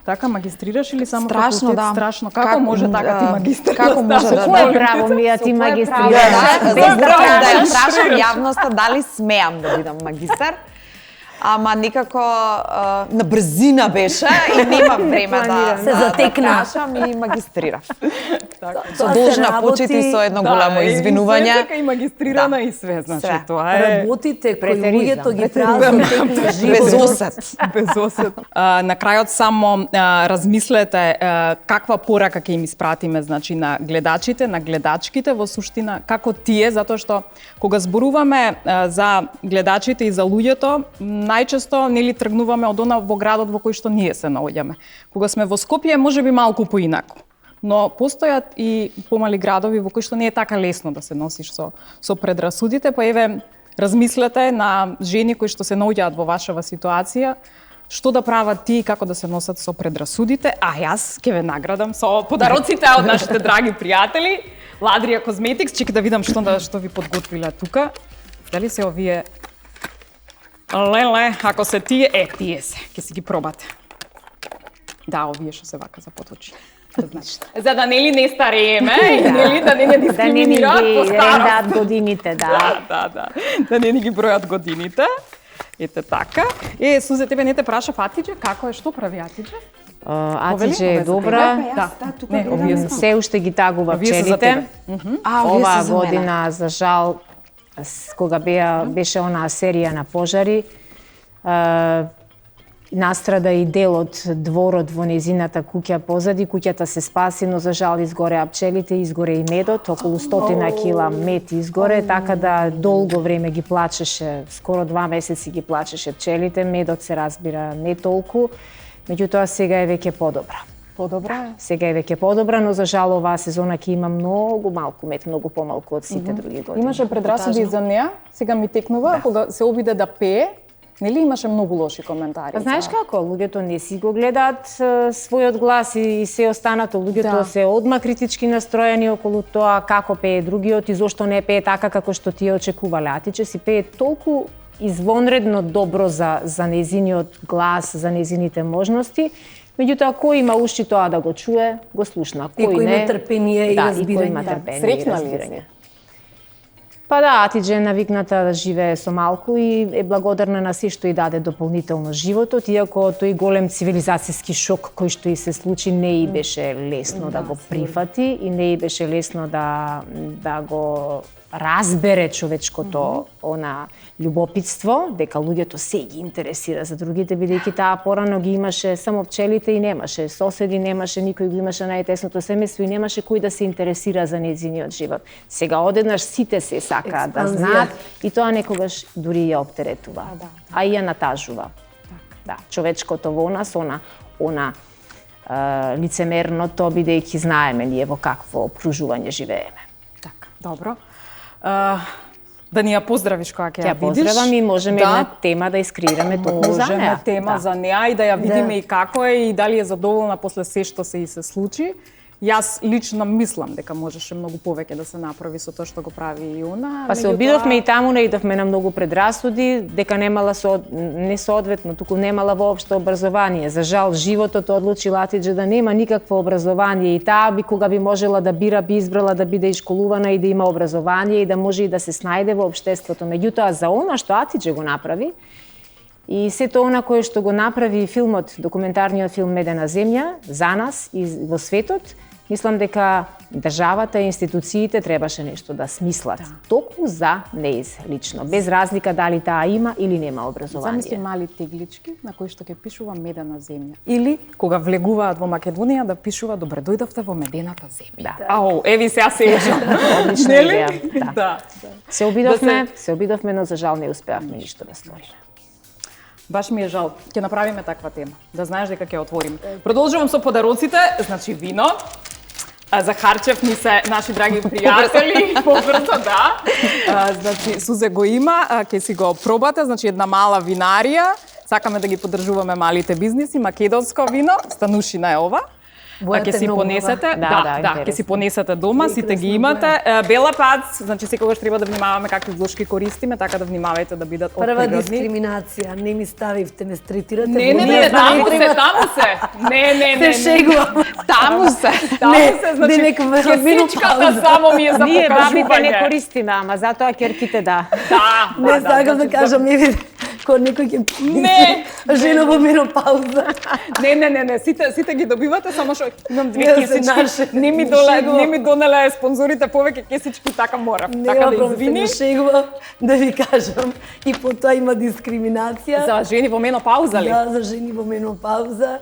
Така магистрираш или само Страшно, факултет? да. Страшно. Како може така ти магистар? Како може Со кое право Мија ти магистрираш? Без да ја прашам јавноста дали смеам да бидам магистар. Ама некако на брзина беше и нема време да се затекна. Да прашам и магистрирав. Со Тоа се должна работи- почит и со едно голямо извинување. Да, и магистрирана и све, значи Све. тоа е Работите кои Претеризам, луѓето ги прават за тек на Без живот. осет. без осет. На крајот само размислете каква порака ќе им испратиме, значи на гледачите, на гледачките во суштина, како тие, затоа што кога зборуваме за гледачите и за луѓето, најчесто нели тргнуваме од она во градот во кој што ние се наоѓаме. Кога сме во Скопје можеби малку поинаку. Но постојат и помали градови во кои што не е така лесно да се носиш со предрасудите, па еве размислете на жени кои што се наоѓаат во вашава ситуација, што да прават тие и како да се носат со предрасудите, а јас ќе ве наградам со подароците од нашите драги пријатели, Ладрија Козметикс, чека да видам што ви подготвиле тука. Дали се овие леле, ако се тие се, ќе си ги пробате. Да, овие што се вака за поточи. За да нели не старееме, и нели да не Да не ни дискриминираат по ги старост. рендат годините, да. Да. Да не ни ги бројат годините. Ете така. Сузе, тебе не те прашав Атиџе, како е, што прави Атиџе? Атиџе е добра. Да, не, овие се. Се уште ги тагува Овие се за пчелите. тебе. Оваа година, за жал, кога беше онаа серија на пожари, настрада и дел од дворот во незината куќа позади. Куќата се спаси, но за жал изгореа пчелите, изгоре и медот, околу 100 кила мед изгоре, така да долго време ги плачеше, скоро 2 месеци ги плачеше пчелите, медот се разбира не толку, меѓутоа сега е веќе подобра. Подобра е. Сега е веќе подобра, но за жал оваа сезона ќе има многу малку мед, многу помалку од сите други години. Имаше предрасуди за неа, сега ми текнува, кога се обиде да пее, нели имаше многу лоши коментари. Знаеш како, луѓето не си го гледаат својот глас и се останато. Луѓето се одма критички настроени околу тоа како пее другиот и зошто не пее така како што тие очекувале. Атиџе си пее толку извонредно добро за незиниот глас, за незините можности. Меѓутоа, кој има уши тоа да го чуе, го слушна. И кој не, има трпение и разбирање. кој има трпение и Среќна ли е разбирање. Па да, Атиџе е навикната да живее со малку и е благодарна на се што и даде дополнително животот, иако тој голем цивилизацијски шок кој што и се случи не и беше лесно да го прифати и не и беше лесно да го разбере човечкото она љубопитство, дека луѓето се ги интересира за другите, бидејќи таа порано ги имаше само пчелите и немаше соседи, немаше никој го имаше најтесното семејство и немаше кој да се интересира за нејзиниот живот. Сега одеднаш сите се сакаат да знаат и тоа некогаш дури ја оптеретува, а и ја натажува. Да, човечкото во нас, она лицемерното, бидејќи знаеме ние во какво окружување живееме. Така, добро. Да ни ја поздравиш кога ќе ја Ја видиш. поздравам и можеме една тема да искреираме токму за Можеме неа. тема за неа и да ја видиме и како е и дали е задоволна после се што се и се случи. Јас лично мислам дека можеше многу повеќе да се направи со тоа што го прави и она. Па се обидовме и таму, наидовме на многу предрасуди, дека немала не соодветно, туку немала воопшто образование. За жал, животот одлучи Атиџе да нема никакво образование и таа кога би можела да бира, би избрала да биде ишколувана и да има образование и да може и да се снајде во општеството. Меѓутоа, за она што Атиџе го направи, и сето она кое што го направи филмот, документарниот филм Медена земја, за нас и во светот, мислам дека државата и институциите требаше нешто да смислат. Токму за неиз лично, без разлика дали таа има или нема образование. Замисли мали теглички на кои што ќе пишува медена земја. Или кога влегуваат во Македонија да пишува добре дојдовте во медената земја. Да. Ау, еви сега се Одлична идеја. Да. Се обидовме, но за жал не успеавме ништо да сториме. Баш ми е жал. Ќе направиме таква тема. Да знаеш дека ќе отворим. Продолжувам со подароците, значи вино. Захарчев ни се наши драги пријатели, побрзо, да. Значи Сузе го има, ќе си го пробате, значи една мала винарија. Сакаме да ги поддржуваме малите бизниси, македонско вино, станушина е ова. Ќе си понесете, ќе си понесете дома, сите ги имате. Бела Пац, значи секогаш треба да внимаваме какви влошки користиме, така да внимавајте да бидат од Прва природни. дискриминација, не ми ставивте, ме стретирате. Не, таму се. Не. Се шегувам. Таму се, значи кесичката само ми е за Ние бабите не покажување. користиме, ама затоа керките да. Не сакам да кажам, не види, кога некој ќе Не. жена во менопауза. Не, сите ги добивате, само што имам две Не, се кесички. наше. Не ми донеле спонзорите повеќе кесички, така морав. Не, Така да просто извини. се шегувам да ви кажам. И потоа има дискриминација. За жени во менопауза ли? Да, за жени во менопауза.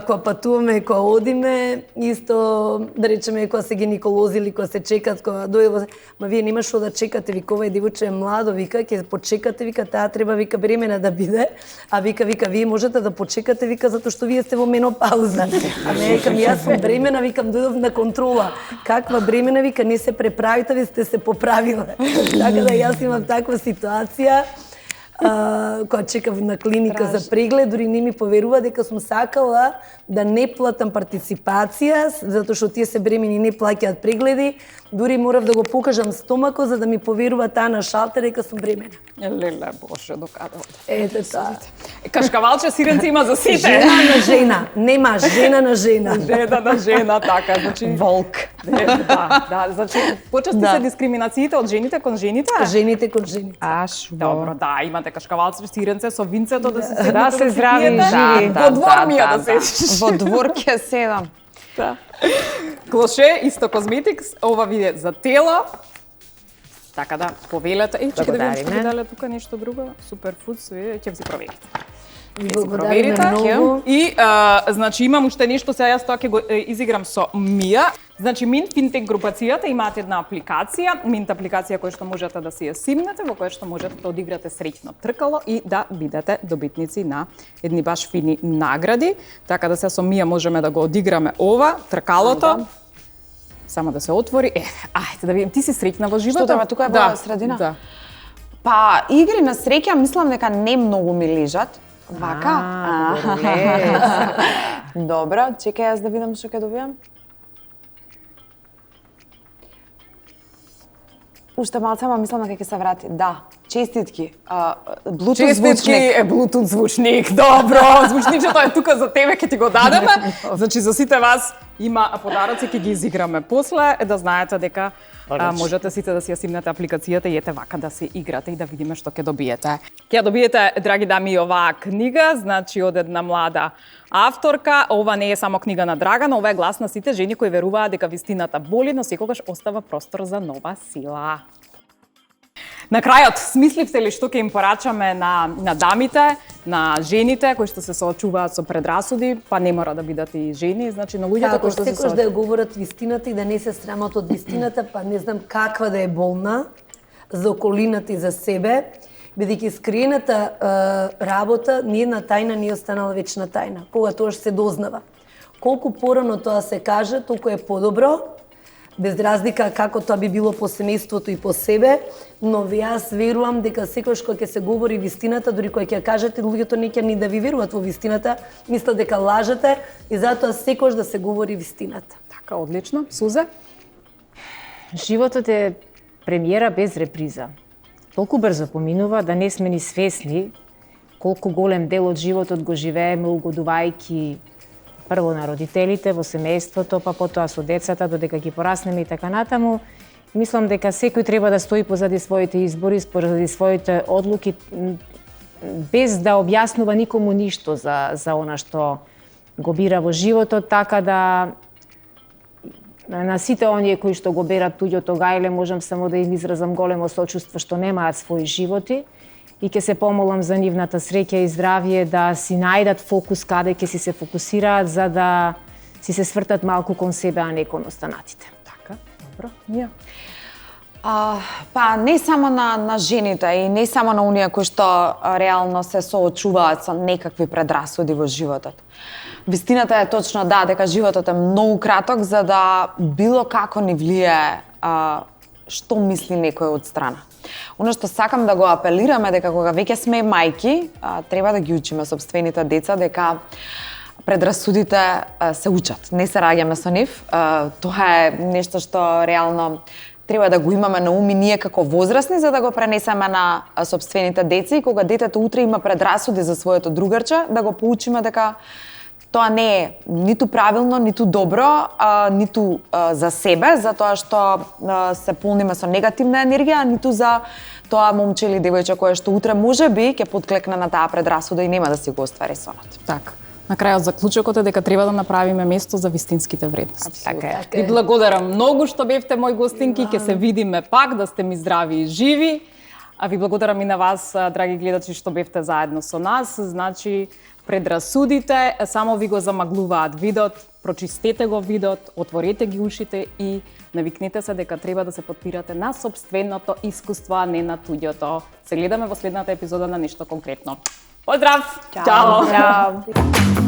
Кога патуваме, кога одиме, исто, да речеме, кога се гинеколози или кога се чекат, кога дојде, ма вие нема што да чекате, вика, овој девојче е младо, вика, ќе почекате, вика, таа треба, вика, бремена да биде, а вика, вие можете да почекате, вика, затоа што вие сте во менопауза. А не, викам, јас сум бремена, викам, дојдов на контрола. Каква бремена, вика, не се преправите, вие сте се поправиле. Така да јас имам таква ситуација. Кога чекав на клиника за преглед, дури не ми поверува дека сум сакала да не платам партиципација, затоа што тие се бремени не плаќаат прегледи, дури морав да го покажам стомако за да ми поверува таа на шалтер дека сум бремена. Леле, Боже, докаде оде. Ете тоа. Кашкавалче сиренце има за сите. Жена на жена, нема жена на жена. Жена на жена, така, значи волк. Да, значи почести се дискриминациите од жените кон жените. Жените кон жените. Аш, Добро, да, имате кашкавалци, сиренце со винцето да се седнете Да се здрави и пиете. живи. Во двор ми ја да седиш. Во двор ќе седам. Да. Клоше, исто козметикс, ова ви е за тело. Така да, повелете. Чекай да видам што ви дале тука нешто друго. Суперфудс, ќе си проверите. Благодариме многу. И, значи, имам уште нешто, сега јас тоа ќе го изиграм со Мија. Значи, Mint Fintech групацијата имаат една апликација, Mint апликација која што можете да си ја симнете, во која што можете да одиграте среќно тркало и да бидете добитници на едни баш фини награди. Така да се со Мија можеме да го одиграме ова, тркалото. Само да се отвори. Ајде да видим, ти си среќна во животот? Што треба, тука е во средина? Да. Па, игри на среќа, мислам дека не многу ми лежат. Вака? Добро, чекај јас да видам што ќе добијам. Уште малце, ама мислам дека ќе се врати. Да, честитки. Bluetooth звучник. Bluetooth звучник. Добро, звучничето е тука за тебе, ќе ти го дадеме. Значи за сите вас има подароци, ќе ги изиграме после, да знаете дека можете сите да си ја симнете апликацијата и ете вака да се играте и да видиме што ќе добиете. Ќе добиете, драги дами, оваа книга, значи од една млада авторка. Ова не е само книга на Драгана, ова е глас на сите жени кои веруваат дека вистината боли, но секогаш остава простор за нова сила. На крајот, смисливте ли што ќе им порачаме на дамите, на жените кои што се соочуваат со предрасуди, па не мора да бидат и жени, значи на луѓето кои што се секојаш да ја говорат вистината и да не се срамат од вистината, па не знам каква да е болна за околината и за себе, бидејќи скриената работа, ниедна тајна не останала вечна тајна, кога тоа се дознава. Колку порано тоа се каже, толку е подобро, без разлика како тоа би било по семејството и по себе, но јас верувам дека секојаш кога ќе се говори вистината, дури кога ќе кажете, луѓето не ќе ни да ви веруваат во вистината, мислат дека лажете и затоа секојаш да се говори вистината. Така, одлично. Сузе? Животот е премиера без реприза. Толку брзо поминува да не сме ни свесни колку голем дел од животот го живееме угодувајќи прво на родителите, во семејството, па потоа со децата, додека ги пораснеме и така натаму. Мислам дека секој треба да стои позади своите избори, позади своите одлуки, без да објаснува никому ништо за она што го бира во животот, така да На сите оние кои што го берат туѓото гајле, можам само да им изразам големо сочувство што немаат своји животи и ќе се помолам за нивната среќа и здравје да си најдат фокус каде ќе си се фокусираат за да си се свртат малку кон себе, а не кон останатите. Така, добро. Мија. Па не само на жените и не само на оние кои што реално се соочуваат со некакви предрасуди во животот. Вистината е точно дека животот е многу краток за да било како ни влијае што мисли некој од страна. Оно што сакам да го апелираме дека кога веќе сме мајки, треба да ги учиме собствените деца дека предрасудите се учат, не се раѓаме со нив. Тоа е нешто што реално треба да го имаме на ум и ние како возрастни за да го пренесеме на собствените деца и кога детето утре има предрасуди за своето другарче, да го поучиме дека тоа не е ниту правилно, ниту добро, ниту за себе, затоа што се полниме со негативна енергија, ниту за тоа момче или девојче кое што утре можеби ќе потклекне на таа предрасуда и нема да си го оствари сонот. Така. На крајот заклучокот е дека треба да направиме место за вистинските вредности. Така е. Ви благодарам многу што бевте мои гостинки, ќе се видиме пак, да сте ми здрави и живи. А ви благодарам и на вас, драги гледачи, што бевте заедно со нас. Значи, предрасудите само ви го замаглуваат видот, прочистете го видот, отворете ги ушите и навикнете се дека треба да се потпирате на сопственото искуство, а не на туѓото. Се гледаме во следната епизода на Нешто конкретно. Поздрав! Чао! Чао.